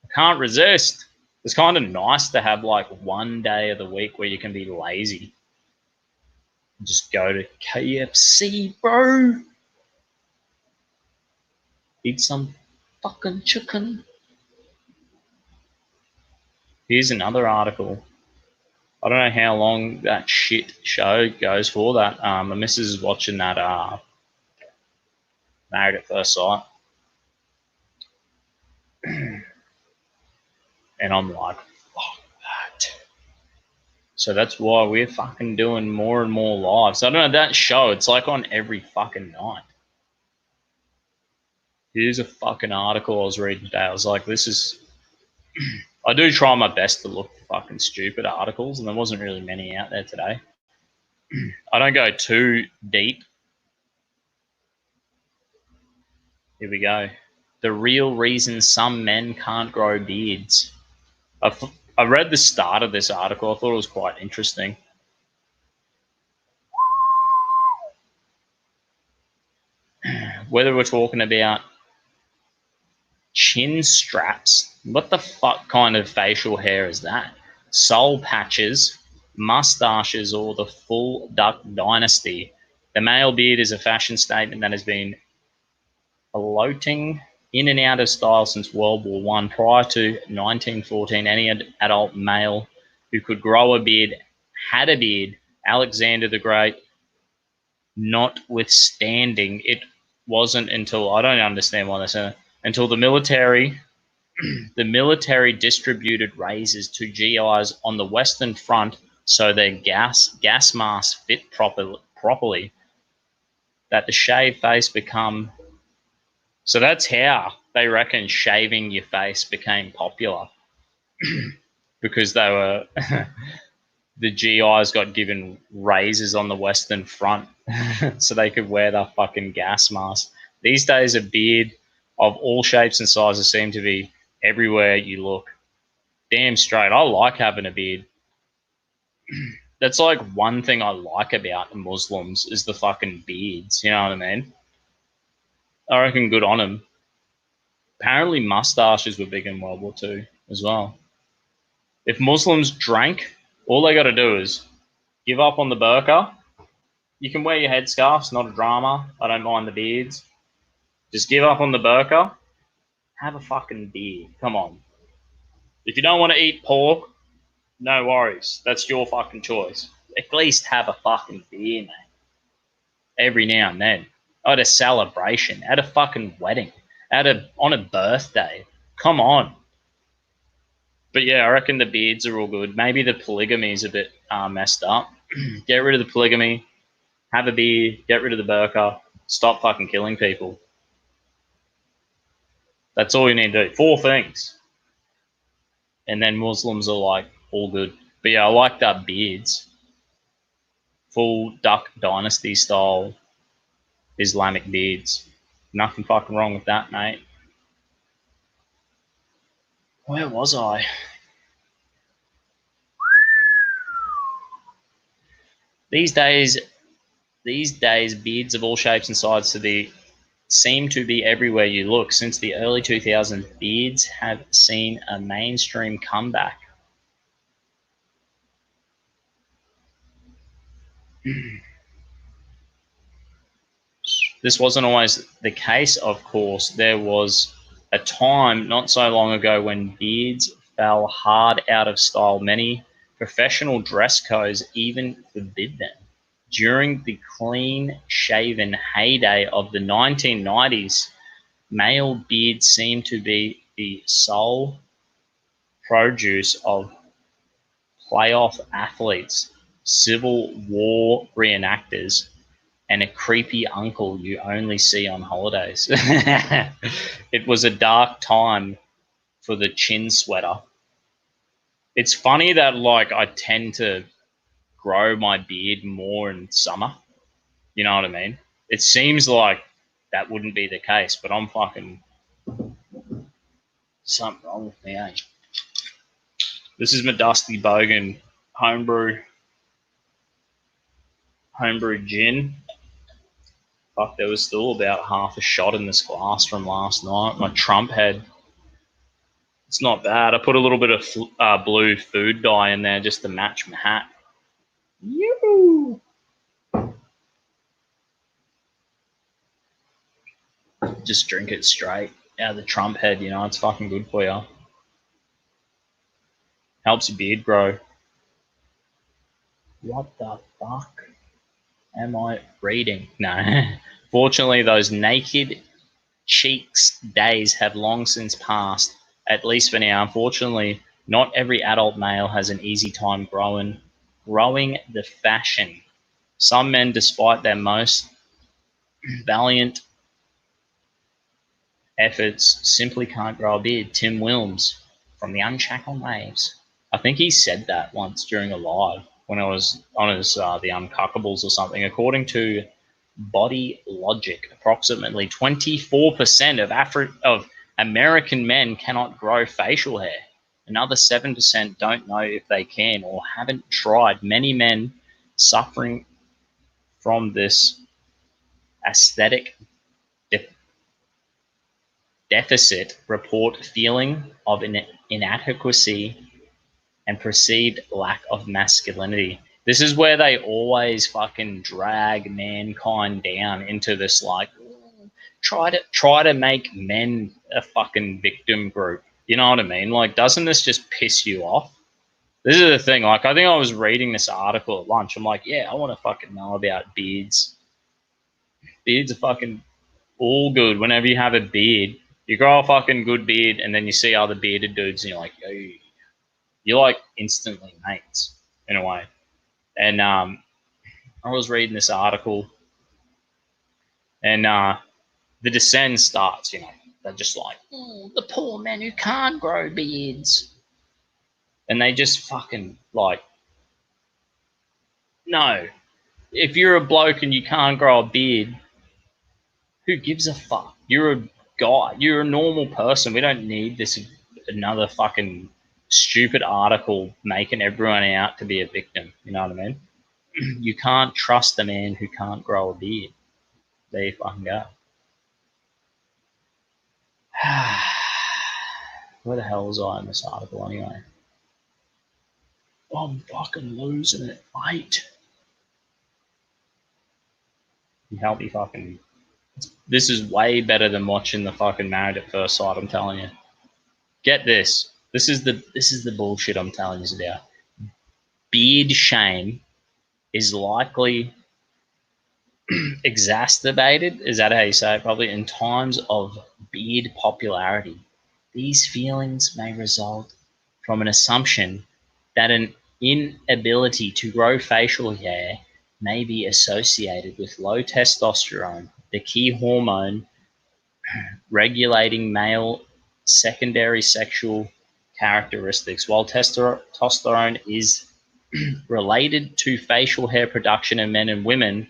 I can't resist. It's kind of nice to have like one day of the week where you can be lazy. Just go to KFC, bro. Eat some fucking chicken. Here's another article. I don't know how long that shit show goes for. That my missus is watching that Married at First Sight, and I'm like, fuck that. So that's why we're fucking doing more and more lives. I don't know, that show, it's like on every fucking night. Here's a fucking article I was reading today. I was like, this is. I do try my best to look for fucking stupid articles, and there wasn't really many out there today. I don't go too deep. Here we go. The real reason some men can't grow beards. I read the start of this article. I thought it was quite interesting. Whether we're talking about chin straps, what the fuck kind of facial hair is that? Soul patches, mustaches, or the full duck dynasty. The male beard is a fashion statement that has been floating in and out of style since World War One. Prior to 1914, any adult male who could grow a beard had a beard. Alexander the Great, notwithstanding, it wasn't until, I don't understand why they say that, until the military distributed razors to GIs on the Western Front so their gas masks fit properly, that the shaved face become. So that's how they reckon shaving your face became popular. Because they were the GIs got given razors on the Western Front so they could wear their fucking gas mask. These days, a beard of all shapes and sizes seem to be everywhere you look. Damn straight. I like having a beard. That's like one thing I like about Muslims is the fucking beards. You know what I mean? I reckon good on them. Apparently, mustaches were big in World War II as well. If Muslims drank, all they got to do is give up on the burqa. You can wear your headscarves, not a drama. I don't mind the beards. Just give up on the burqa. Have a fucking beard. Come on. If you don't want to eat pork, no worries. That's your fucking choice. At least have a fucking beer, mate. Every now and then. At a celebration. At a fucking wedding. On a birthday. Come on. But yeah, I reckon the beards are all good. Maybe the polygamy is a bit messed up. Get rid of the polygamy. Have a beard. Get rid of the burqa. Stop fucking killing people. That's all you need to do. 4 things. And then Muslims are like all good. But yeah, I like that beards. Full Duck Dynasty style Islamic beards. Nothing fucking wrong with that, mate. Where was I? These days, beards of all shapes and sizes seem to be everywhere you look. Since the early 2000s, beards have seen a mainstream comeback. This wasn't always the case, of course. There was a time not so long ago when beards fell hard out of style. Many professional dress codes even forbid them. During the clean-shaven heyday of the 1990s, male beards seemed to be the sole produce of playoff athletes, Civil War reenactors, and a creepy uncle you only see on holidays. It was a dark time for the chin sweater. It's funny that like I tend to grow my beard more in summer. You know what I mean? It seems like that wouldn't be the case, but I'm fucking something wrong with me, eh? This is my Dusty Bogan homebrew gin. Fuck, there was still about half a shot in this glass from last night. My Trump head. It's not bad. I put a little bit of blue food dye in there just to match my hat. Yoo! Just drink it straight out of the Trump head, you know, it's fucking good for you. Helps your beard grow. What the fuck am I reading? No. Fortunately, those naked cheeks days have long since passed, at least for now. Unfortunately, not every adult male has an easy time growing the fashion. Some men, despite their most valiant efforts, simply can't grow a beard. Tim Wilms from the Unshackled Waves. I think he said that once during a live when I was on his the Uncuckables or something. According to Body Logic, approximately 24% of American men cannot grow facial hair. Another 7% don't know if they can or haven't tried. Many men suffering from this aesthetic deficit report feeling of inadequacy and perceived lack of masculinity. This is where they always fucking drag mankind down into this like try to make men a fucking victim group. You know what I mean? Like, doesn't this just piss you off? This is the thing. Like, I think I was reading this article at lunch. I'm like, yeah, I want to fucking know about beards. Beards are fucking all good. Whenever you have a beard, you grow a fucking good beard, and then you see other bearded dudes, and you're like, yo, you're like instantly mates in a way. And I was reading this article, and the descent starts. You know, they're just like, the poor men who can't grow beards, and they just fucking like, no. If you're a bloke and you can't grow a beard, who gives a fuck? You're a guy. You're a normal person. We don't need this another fucking stupid article making everyone out to be a victim. You know what I mean? You can't trust a man who can't grow a beard. There you fucking go. Where the hell was I in this article anyway? I'm fucking losing it, mate. You help me fucking. This is way better than watching the fucking Married at First Sight. I'm telling you. Get this. This is the bullshit I'm telling you about. Beard shame is likely exacerbated, is that how you say it? Probably in times of beard popularity. These feelings may result from an assumption that an inability to grow facial hair may be associated with low testosterone, the key hormone regulating male secondary sexual characteristics. While testosterone is related to facial hair production in men and women,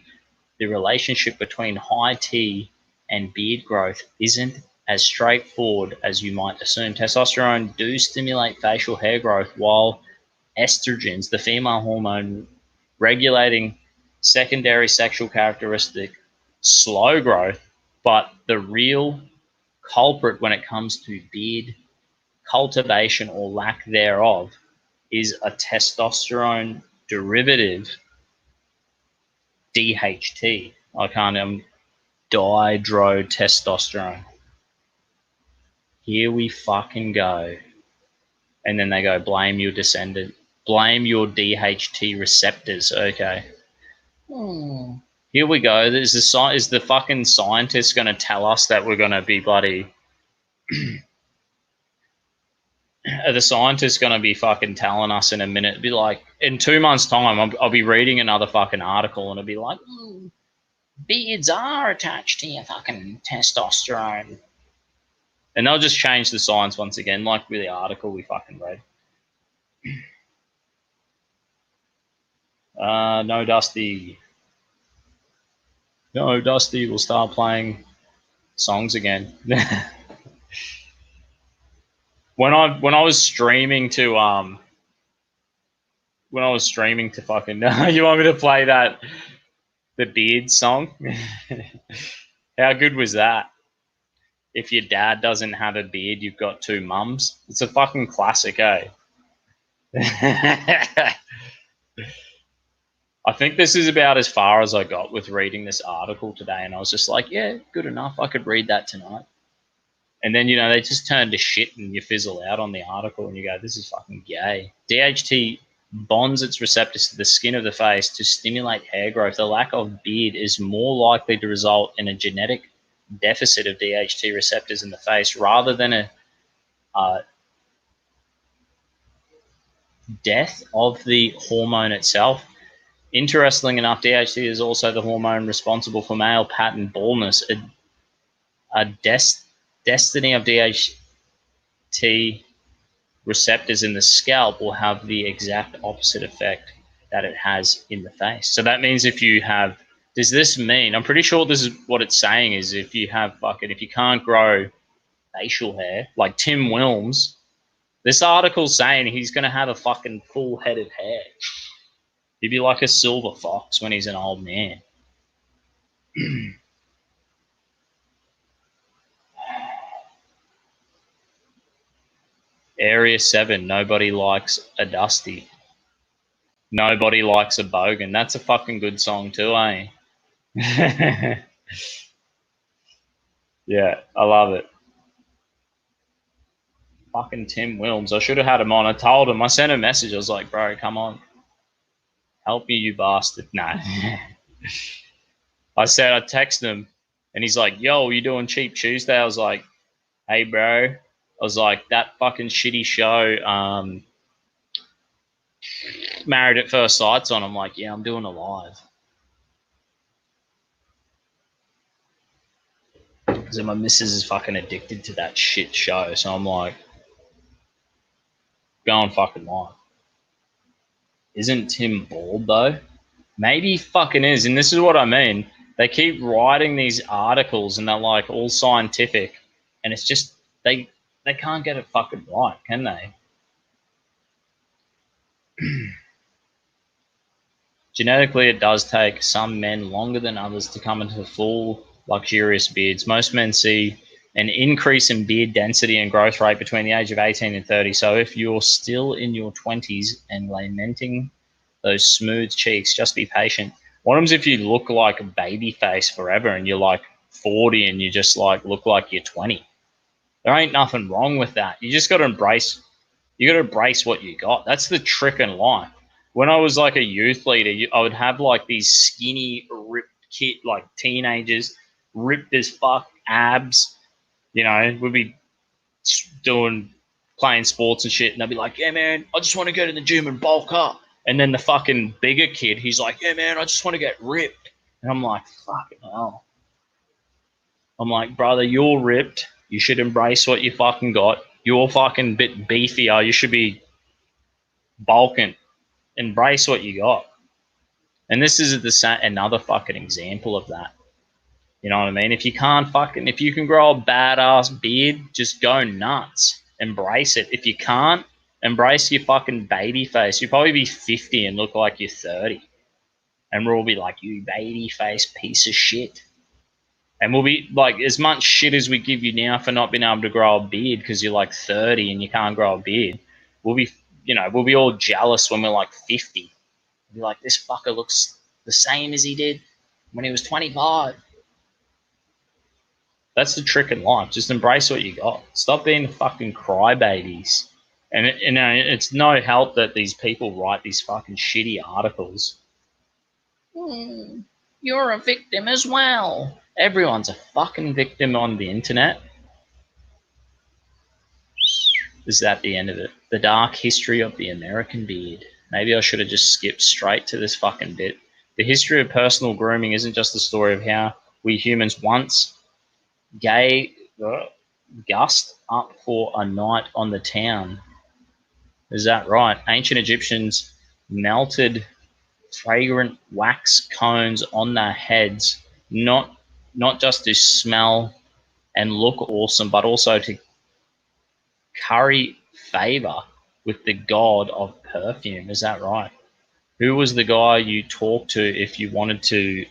the relationship between high T and beard growth isn't as straightforward as you might assume. Testosterone do stimulate facial hair growth, while estrogens, the female hormone regulating secondary sexual characteristic, slow growth. But the real culprit when it comes to beard cultivation or lack thereof is a testosterone derivative DHT. I can't. Dihydrotestosterone. Here we fucking go. And then they go, blame your descendant. Blame your DHT receptors. Okay. Here we go. Is the fucking scientist going to tell us that we're going to be bloody... Are the scientists going to be fucking telling us in a minute? Be like, in 2 months' time, I'll be reading another fucking article and it'll be like, beards are attached to your fucking testosterone. And they'll just change the science once again, like with the article we fucking read. No, Dusty. No, Dusty will start playing songs again. When I was streaming to fucking you want me to play the Beard song? How good was that? If your dad doesn't have a beard, you've got two mums. It's a fucking classic, eh? I think this is about as far as I got with reading this article today, and I was just like, yeah, good enough. I could read that tonight. And then, you know, they just turn to shit and you fizzle out on the article and you go, this is fucking gay. DHT bonds its receptors to the skin of the face to stimulate hair growth. The lack of beard is more likely to result in a genetic deficit of DHT receptors in the face rather than a death of the hormone itself. Interestingly enough, DHT is also the hormone responsible for male pattern baldness. A destiny of DHT receptors in the scalp will have the exact opposite effect that it has in the face. So that means if you have, does this mean, I'm pretty sure this is what it's saying, is if you can't grow facial hair, like Tim Wilms, this article's saying he's going to have a fucking full head of hair. He'd be like a silver fox when he's an old man. Area 7, nobody likes a Dusty. Nobody likes a Bogan. That's a fucking good song too, eh? Yeah, I love it. Fucking Tim Wilms. I should have had him on. I told him. I sent a message. I was like, bro, come on. Help me, you bastard. Nah. I texted him, and he's like, yo, you doing Cheap Tuesday? I was like, hey, bro. I was like, that fucking shitty show, Married at First Sight's on. I'm like, yeah, I'm doing it live. Because my missus is fucking addicted to that shit show. So I'm like, going fucking live. Isn't Tim bald, though? Maybe he fucking is. And this is what I mean. They keep writing these articles and they're like all scientific. And it's just, they can't get it fucking right, can they? Genetically, it does take some men longer than others to come into full luxurious beards. Most men see an increase in beard density and growth rate between the age of 18 and 30. So if you're still in your 20s and lamenting those smooth cheeks, just be patient. What happens if you look like a baby face forever and you're like 40 and you just like look like you're 20? There ain't nothing wrong with that. You just got to embrace what you got. That's the trick in life. When I was like a youth leader, I would have like these skinny, ripped kid, like teenagers, ripped as fuck, abs. You know, we'd be playing sports and shit, and they'd be like, yeah, man, I just want to go to the gym and bulk up. And then the fucking bigger kid, he's like, yeah, man, I just want to get ripped. And I'm like, fucking hell. I'm like, brother, you're ripped. You should embrace what you fucking got. You're fucking bit beefier. You should be bulking. Embrace what you got. And this is another fucking example of that. You know what I mean? If you can grow a badass beard, just go nuts. Embrace it. If you can't, embrace your fucking baby face. You'll probably be 50 and look like you're 30. And we'll all be like, you baby face piece of shit. And we'll be like, as much shit as we give you now for not being able to grow a beard because you're like 30 and you can't grow a beard, we'll be all jealous when we're like 50. We'll be like, this fucker looks the same as he did when he was 25. That's the trick in life. Just embrace what you got. Stop being fucking crybabies. And it's no help that these people write these fucking shitty articles. You're a victim as well. Everyone's a fucking victim on the internet. Is that the end of it? The dark history of the American beard. Maybe I should have just skipped straight to this fucking bit. The history of personal grooming isn't just the story of how we humans once gussed up for a night on the town. Is that right? Ancient Egyptians melted fragrant wax cones on their heads, not just to smell and look awesome, but also to curry favor with the god of perfume. Is that right? Who was the guy you talked to if you wanted to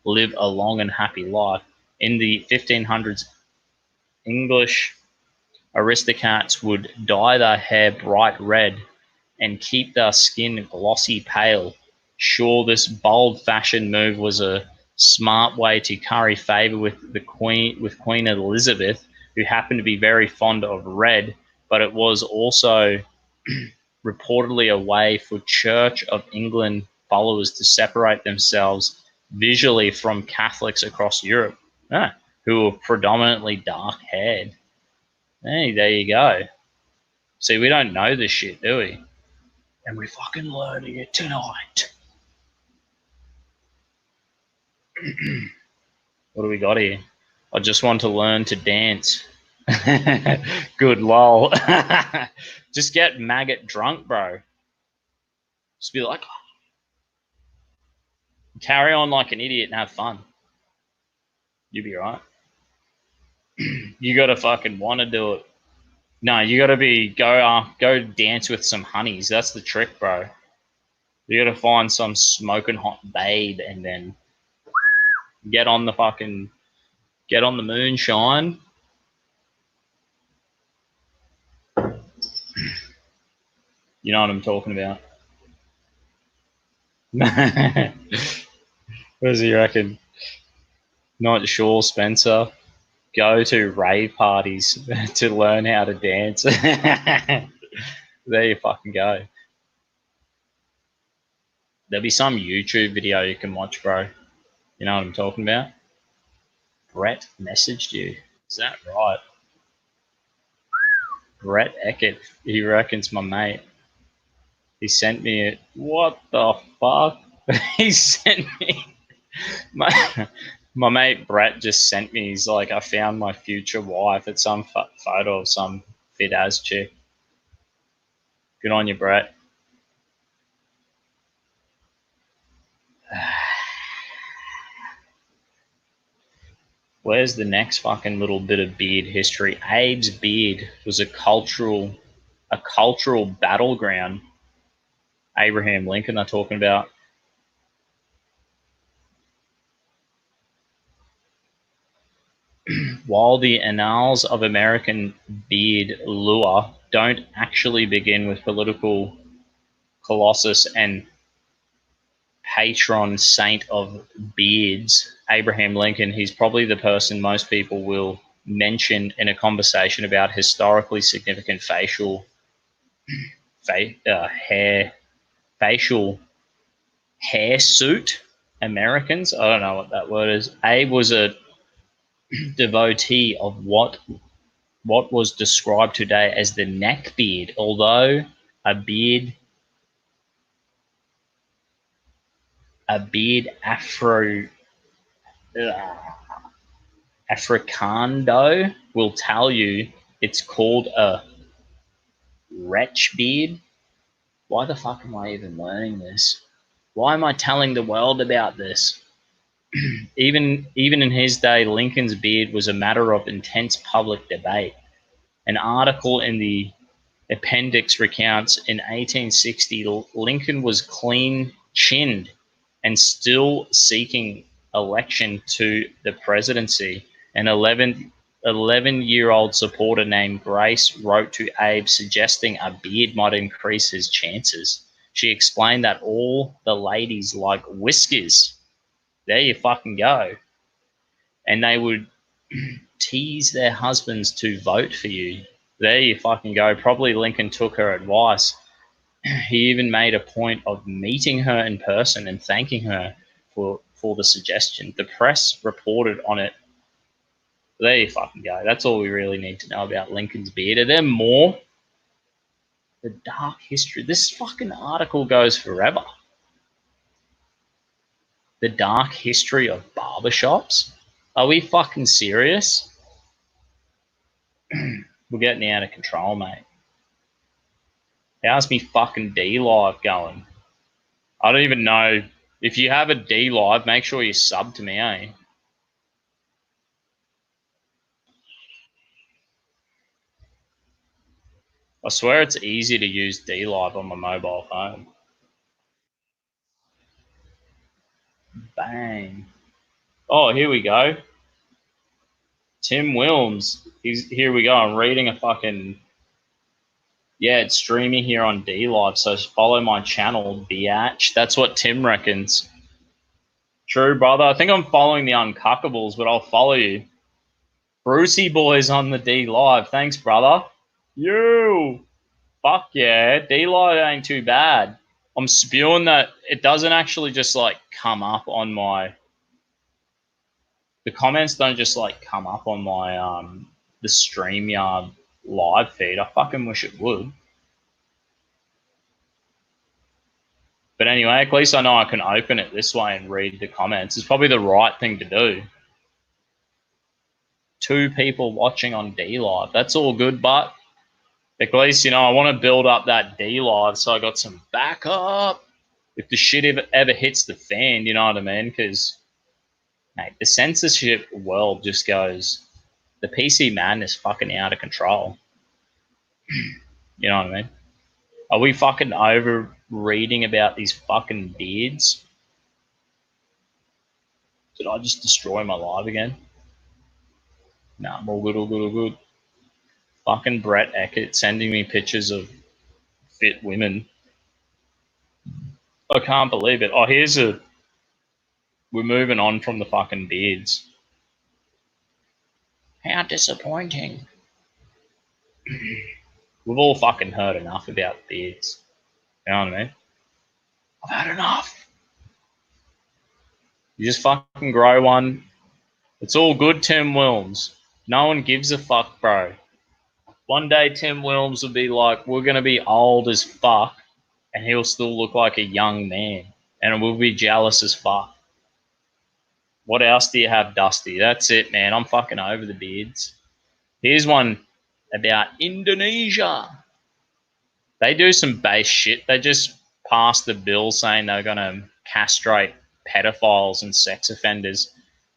live a long and happy life? In the 1500s, English aristocrats would dye their hair bright red and keep their skin glossy pale. Sure, this bold fashion move was a smart way to curry favor with Queen Elizabeth, who happened to be very fond of red, but it was also reportedly a way for Church of England followers to separate themselves visually from Catholics across Europe, who were predominantly dark-haired. Hey, there you go. See, we don't know this shit, do we? And we're fucking learning it tonight. What do we got here? I just want to learn to dance. Good lol. Just get maggot drunk, bro. Just be like, carry on like an idiot and have fun. You'll be right. You gotta fucking want to do it. No, you gotta go dance with some honeys. That's the trick, bro. You gotta find some smoking hot babe and then get on the moonshine. You know what I'm talking about. What does he reckon? Not sure, Spencer. Go to rave parties to learn how to dance. There you fucking go. There'll be some YouTube video you can watch, bro. You know what I'm talking about? Brett messaged you. Is that right? Brett Eckert, he reckons my mate. He sent me it. What the fuck? He sent me my mate Brett just sent me. He's like, I found my future wife. It's some photo of some fit ass chick. Good on you, Brett. Where's the next fucking little bit of beard history? Abe's beard was a cultural battleground. Abraham Lincoln, they're talking about. While the annals of American beard lore don't actually begin with political colossus and patron saint of beards, Abraham Lincoln, he's probably the person most people will mention in a conversation about historically significant facial hirsute Americans. I don't know what that word is. Abe was a devotee of what was described today as the neck beard, although a beard Africando will tell you it's called a wretch beard. Why the fuck am I even learning this? Why am I telling the world about this? Even in his day, Lincoln's beard was a matter of intense public debate. An article in the appendix recounts in 1860, Lincoln was clean-chinned and still seeking election to the presidency. An 11-year-old supporter named Grace wrote to Abe suggesting a beard might increase his chances. She explained that all the ladies like whiskers. There you fucking go. And they would tease their husbands to vote for you. There you fucking go. Probably Lincoln took her advice. He even made a point of meeting her in person and thanking her for the suggestion. The press reported on it. There you fucking go. That's all we really need to know about Lincoln's beard. Are there more? The dark history. This fucking article goes forever. The dark history of barbershops? Are we fucking serious? We're getting out of control, mate. How's me fucking D Live going? I don't even know. If you have a D Live, make sure you sub to me, eh? I swear it's easy to use D Live on my mobile phone. Bang. Oh, here we go. Tim Wilms. Here we go. I'm reading a fucking... Yeah, it's streaming here on D Live, so follow my channel, Biatch. That's what Tim reckons. True, brother. I think I'm following the Uncuckables, but I'll follow you. Brucey Boy's on the D Live. Thanks, brother. You. Fuck yeah. D Live ain't too bad. I'm spewing that it doesn't actually just like come up on my... The comments don't just like come up on my the StreamYard live feed. I fucking wish it would. But anyway, at least I know I can open it this way and read the comments. It's probably the right thing to do. 2 people watching on D Live. That's all good, but at least, you know, I want to build up that D Live so I got some backup if the shit ever hits the fan, you know what I mean? Because, mate, the censorship world just goes... The PC madness fucking out of control. You know what I mean? Are we fucking over reading about these fucking beards? Did I just destroy my live again? Nah, I'm all good, all good, all good. Fucking Brett Eckert sending me pictures of fit women. I can't believe it. Oh, here's a... We're moving on from the fucking beards. How disappointing. We've all fucking heard enough about beards. You know what I mean? I've had enough. You just fucking grow one. It's all good, Tim Wilms. No one gives a fuck, bro. One day Tim Wilms will be like, we're going to be old as fuck, and he'll still look like a young man. And we'll be jealous as fuck. What else do you have, Dusty? That's it, man. I'm fucking over the beards. Here's one about Indonesia. They do some base shit. They just passed the bill saying they're going to castrate pedophiles and sex offenders.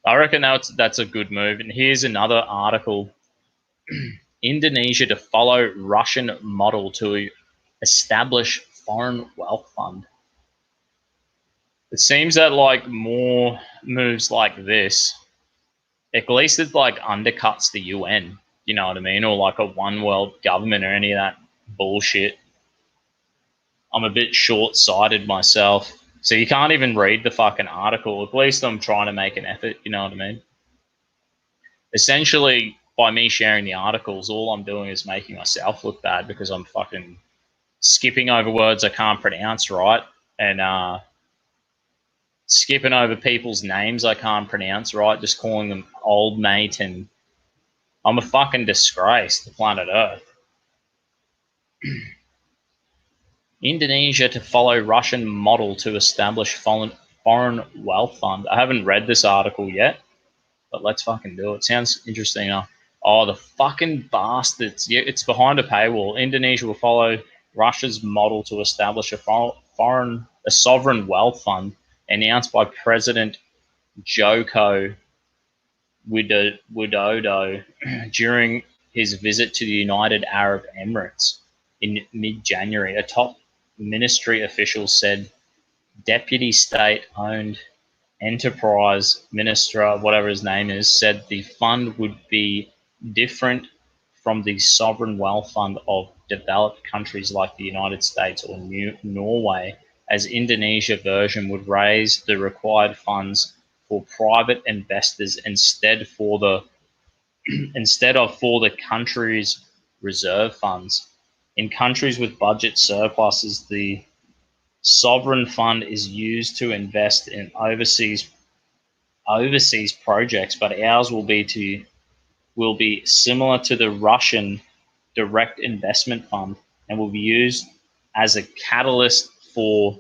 I reckon that's a good move. And here's another article. Indonesia to follow Russian model to establish foreign wealth fund. It seems that like more moves like this, at least it like undercuts the UN, you know what I mean? Or like a one world government or any of that bullshit. I'm a bit short-sighted myself. So you can't even read the fucking article. At least I'm trying to make an effort, you know what I mean? Essentially, by me sharing the articles, all I'm doing is making myself look bad because I'm fucking skipping over words I can't pronounce right and skipping over people's names I can't pronounce right, just calling them old mate, and I'm a fucking disgrace to planet Earth. Indonesia to follow Russian model to establish foreign wealth fund. I haven't read this article yet, but let's fucking do it. Sounds interesting enough. Oh, the fucking bastards. Yeah, it's behind a paywall. Indonesia will follow Russia's model to establish a sovereign wealth fund announced by President Joko Widodo during his visit to the United Arab Emirates in mid-January. A top ministry official said deputy state-owned enterprise minister, whatever his name is, said the fund would be different from the sovereign wealth fund of developed countries like the United States or Norway, as Indonesia version would raise the required funds for private investors instead of for the country's reserve funds. In countries with budget surpluses, the sovereign fund is used to invest in overseas projects, but ours will be similar to the Russian direct investment fund and will be used as a catalyst for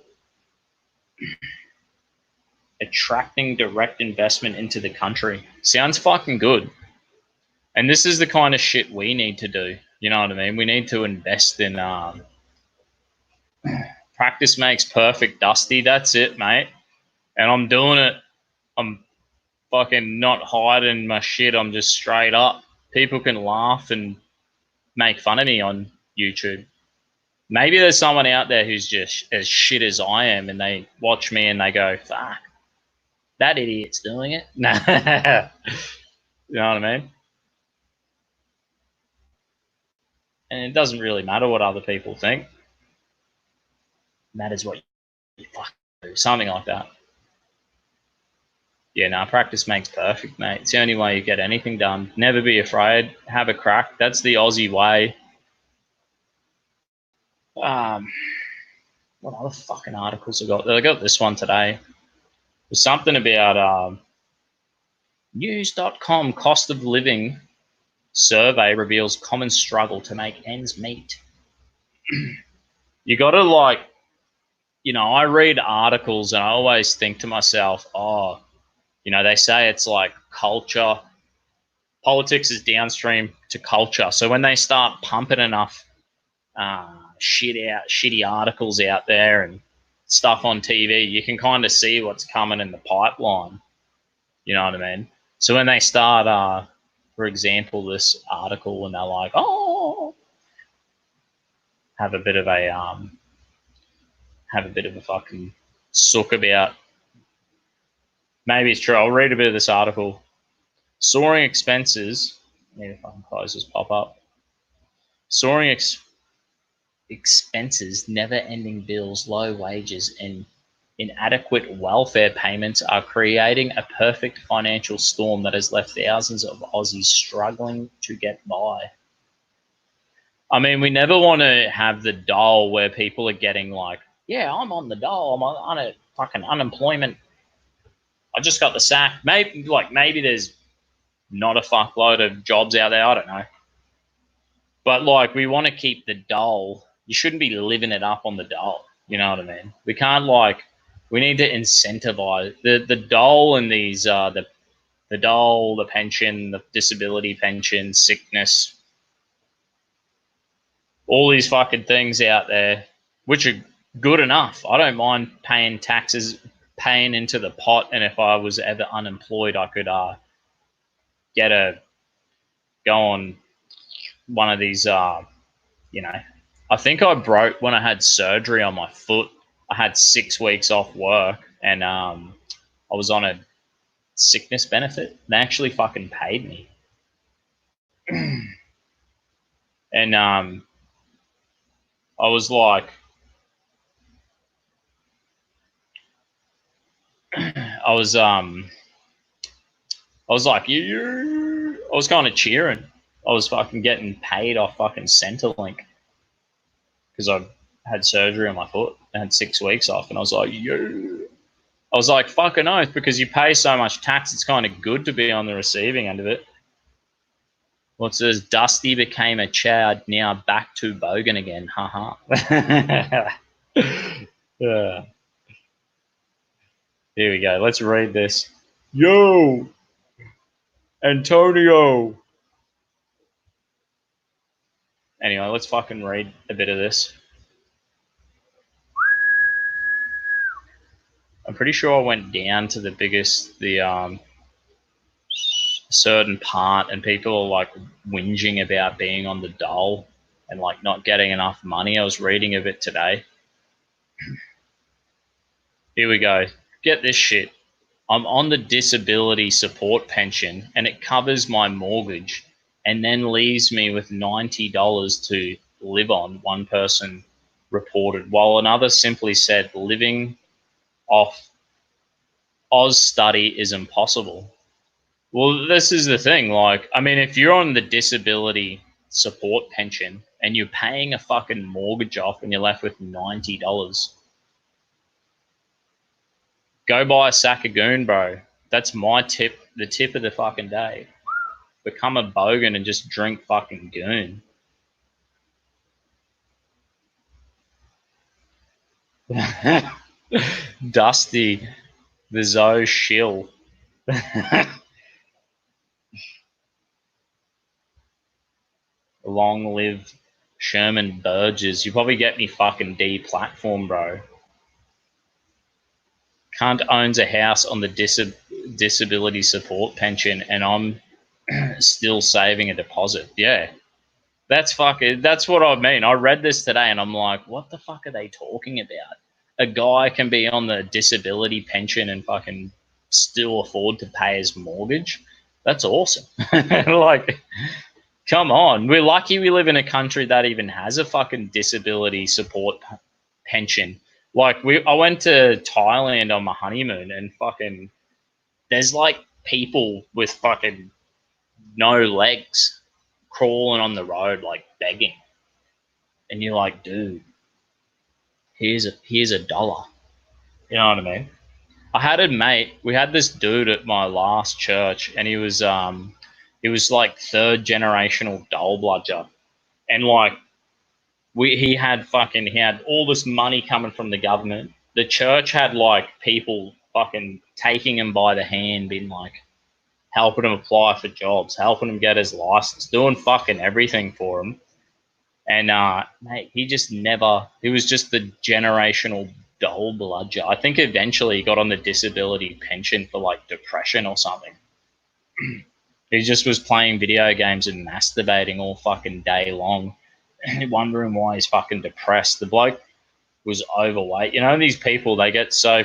attracting direct investment into the country. Sounds fucking good. And this is the kind of shit we need to do. You know what I mean? We need to invest in practice makes perfect, Dusty. That's it, mate. And I'm doing it. I'm fucking not hiding my shit. I'm just straight up. People can laugh and make fun of me on YouTube. Maybe there's someone out there who's just as shit as I am and they watch me and they go, fuck, that idiot's doing it. Nah. You know what I mean? And it doesn't really matter what other people think. It matters what you fucking do. Something like that. Yeah, no, practice makes perfect, mate. It's the only way you get anything done. Never be afraid. Have a crack. That's the Aussie way. What other fucking articles I got? I got this one today. There's something about news.com cost of living survey reveals common struggle to make ends meet. You got to I read articles and I always think to myself, they say it's like culture. Politics is downstream to culture. So when they start pumping enough shitty articles out there and stuff on TV, you can kind of see what's coming in the pipeline. You know what I mean? So when they start, for example, this article, and they're like, have a bit of a fucking sook about. Maybe it's true. I'll read a bit of this article. Soaring expenses. Maybe if I can close this pop-up. Soaring expenses, never-ending bills, low wages, and inadequate welfare payments are creating a perfect financial storm that has left thousands of Aussies struggling to get by. I mean, we never want to have the dole where people are getting like, yeah, I'm on the dole. I'm on a fucking unemployment. I just got the sack. Maybe there's not a fuckload of jobs out there. I don't know. But we want to keep the dole. You shouldn't be living it up on the dole. You know what I mean? We can't we need to incentivize the dole and these the dole, the pension, the disability pension, sickness, all these fucking things out there, which are good enough. I don't mind paying taxes, paying into the pot, and if I was ever unemployed, I could go on one of these. I think I broke when I had surgery on my foot. I had 6 weeks off work, and I was on a sickness benefit. They actually fucking paid me, and I was like, I was kind of cheering. I was fucking getting paid off fucking Centrelink because I had surgery on my foot. I had 6 weeks off, and I was like, I was like, fucking oath, because you pay so much tax, it's kind of good to be on the receiving end of it. Well, it says, Dusty became a Chad, now back to Bogan again. Haha. Yeah. Here we go. Let's read this. Yo, Antonio. Anyway, let's fucking read a bit of this. I'm pretty sure I went down to the certain part, and people are whinging about being on the dole and not getting enough money. I was reading of it today. Here we go. Get this shit. I'm on the disability support pension, and it covers my mortgage and then leaves me with $90 to live on, one person reported, while another simply said living off Oz study is impossible. Well, this is the thing. Like, I mean, if you're on the disability support pension and you're paying a fucking mortgage off and you're left with $90, go buy a sack of goon, bro. That's my tip, the tip of the fucking day. Become a bogan and just drink fucking goon. Dusty, the Zoe shill. Long live Sherman Burgess. You probably get me fucking deplatformed, bro. Cunt owns a house on the disability support pension, and I'm still saving a deposit. Yeah, that's fucking. That's what I mean. I read this today, and I'm like, what the fuck are they talking about? A guy can be on the disability pension and fucking still afford to pay his mortgage. That's awesome. Like, come on. We're lucky we live in a country that even has a fucking disability support pension. Like, I went to Thailand on my honeymoon, and fucking there's like people with fucking no legs crawling on the road, like begging. And you're like, dude, here's a dollar. You know what I mean? I had a mate. We had this dude at my last church, and he was like third generational dole bludger, and like he had all this money coming from the government. The church had like people fucking taking him by the hand, being like helping him apply for jobs, helping him get his license, doing fucking everything for him. And mate, he was just the generational dole bludger. I think eventually he got on the disability pension for like depression or something. He just was playing video games and masturbating all fucking day long, wondering why he's fucking depressed. The bloke was overweight. You know, these people, they're so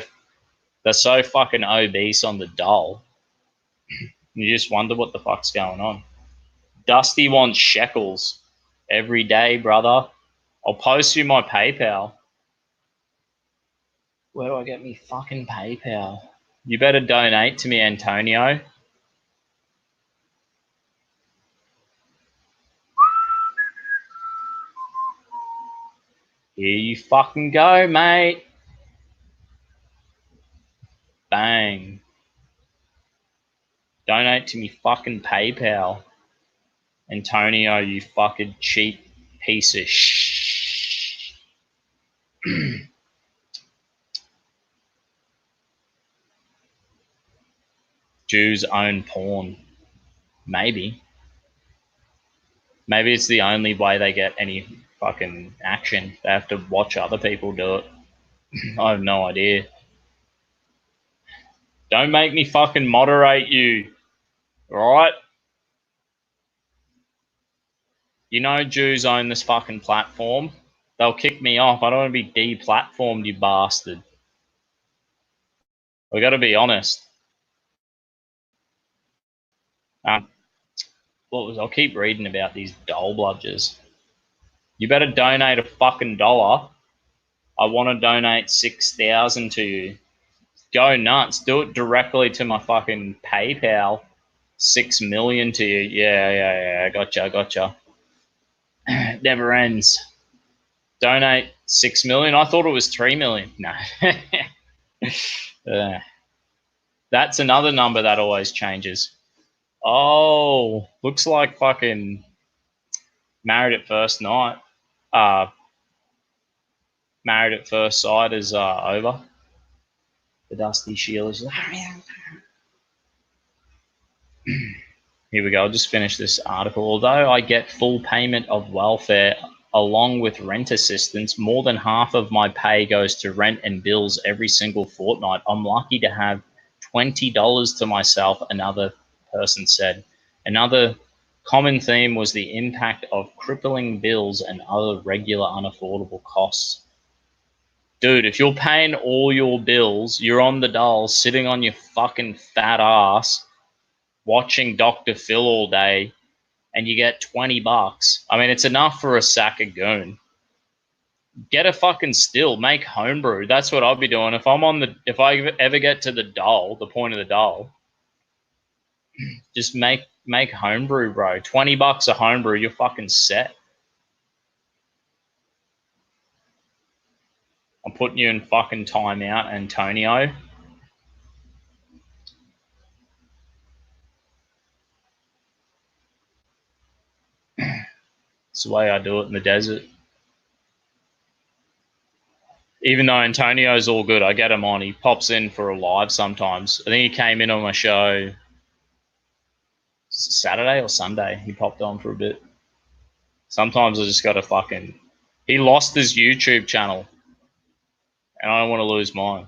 fucking obese on the dole. You just wonder what the fuck's going on. Dusty wants shekels every day, brother. I'll post you my PayPal. Where do I get me fucking PayPal? You better donate to me, Antonio. Here you fucking go, mate. Bang. Donate to me fucking PayPal. Antonio, you fucking cheap piece of shh. Jews own porn. Maybe. Maybe it's the only way they get any fucking action. They have to watch other people do it. I have no idea. Don't make me fucking moderate you. Alright? You know Jews own this fucking platform. They'll kick me off. I don't want to be deplatformed, you bastard. We gotta be honest. I'll keep reading about these dole bludgers. You better donate a fucking dollar. I want to donate 6,000 to you. Go nuts. Do it directly to my fucking PayPal. 6 million to you. Yeah. Gotcha. Never ends. Donate 6 million. I thought it was 3 million. No. That's another number that always changes. Oh, looks like fucking Married at First Night. Married at First Sight is over. The Dusty Shield is. Here we go. I'll just finish this article. Although I get full payment of welfare along with rent assistance, more than half of my pay goes to rent and bills every single fortnight. I'm lucky to have $20 to myself, another person said. Another common theme was the impact of crippling bills and other regular unaffordable costs. Dude, if you're paying all your bills, you're on the dole, sitting on your fucking fat ass, watching Dr. Phil all day, and you get $20. I mean, it's enough for a sack of goon. Get a fucking still, make homebrew. That's what I'll be doing. If I ever get to the dole, the point of the dole, just make homebrew, bro. $20 a homebrew, you're fucking set. I'm putting you in fucking timeout, Antonio. It's the way I do it in the desert. Even though Antonio's all good, I get him on. He pops in for a live sometimes. I think he came in on my show Saturday or Sunday. He popped on for a bit. Sometimes I just got to fucking... He lost his YouTube channel, and I don't want to lose mine.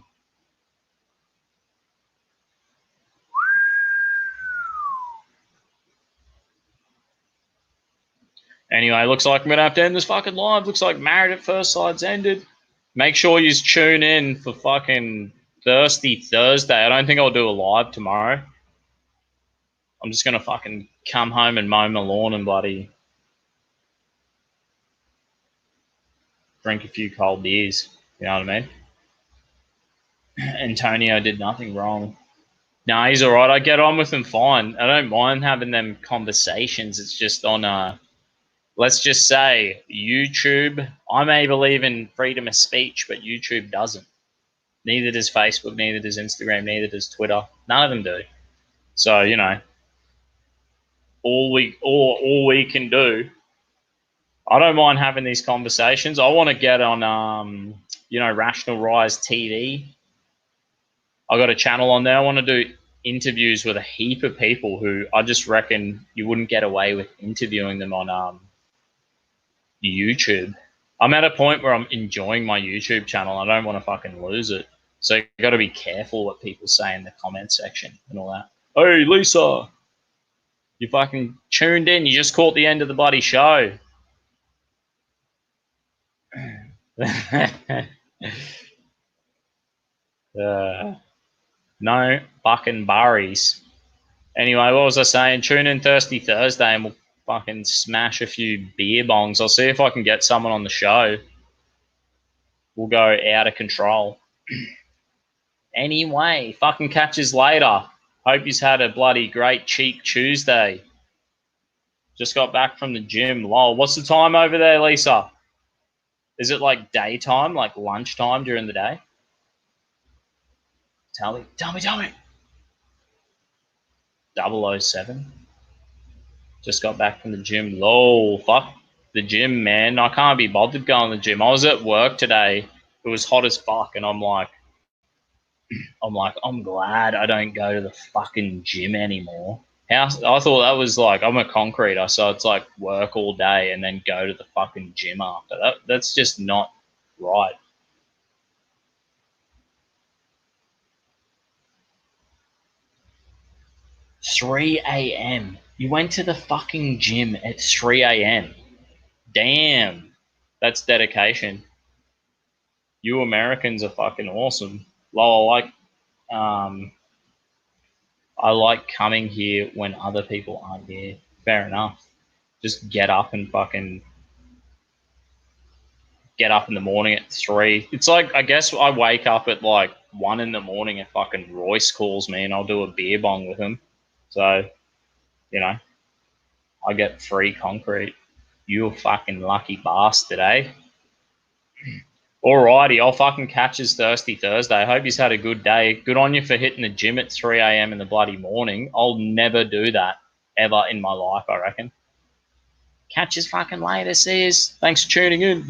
Anyway, looks like I'm going to have to end this fucking live. Looks like Married at First Sight's ended. Make sure you tune in for fucking Thirsty Thursday. I don't think I'll do a live tomorrow. I'm just going to fucking come home and mow my lawn and bloody drink a few cold beers. You know what I mean? Antonio did nothing wrong. No, he's all right. I get on with him fine. I don't mind having them conversations. It's just on, let's just say, YouTube. I may believe in freedom of speech, but YouTube doesn't. Neither does Facebook, neither does Instagram, neither does Twitter. None of them do. So, you know, all we can do, I don't mind having these conversations. I want to get on, you know, Rational Rise TV. I got a channel on there. I want to do interviews with a heap of people who I just reckon you wouldn't get away with interviewing them on YouTube. I'm at a point where I'm enjoying my YouTube channel. I don't want to fucking lose it. So you got to be careful what people say in the comment section and all that. Hey, Lisa, you fucking tuned in. You just caught the end of the bloody show. No fucking burries. Anyway, what was I saying? Tune in Thirsty Thursday and we'll fucking smash a few beer bongs. I'll see if I can get someone on the show. We'll go out of control. Anyway, fucking catches later. Hope you've had a bloody great cheek Tuesday. Just got back from the gym. Lol. What's the time over there, Lisa? Is it like daytime, like lunchtime during the day? Tell me. 007. Just got back from the gym. Lol, fuck the gym, man. I can't be bothered going to the gym. I was at work today. It was hot as fuck, and I'm glad I don't go to the fucking gym anymore. I thought that was like, I'm a concreter, so it's like work all day and then go to the fucking gym after. That's just not right. 3 a.m. You went to the fucking gym at 3 a.m. Damn. That's dedication. You Americans are fucking awesome. Lol, I like coming here when other people aren't here. Fair enough. Just get up and fucking get up in the morning at 3. It's like, I guess I wake up at like 1 in the morning and fucking Royce calls me and I'll do a beer bong with him. So, you know, I get free concrete. You fucking lucky bastard, eh? Alrighty, I'll fucking catch his Thirsty Thursday. I hope he's had a good day. Good on you for hitting the gym at 3 a.m. in the bloody morning. I'll never do that ever in my life, I reckon. Catch us fucking later, sis. Thanks for tuning in.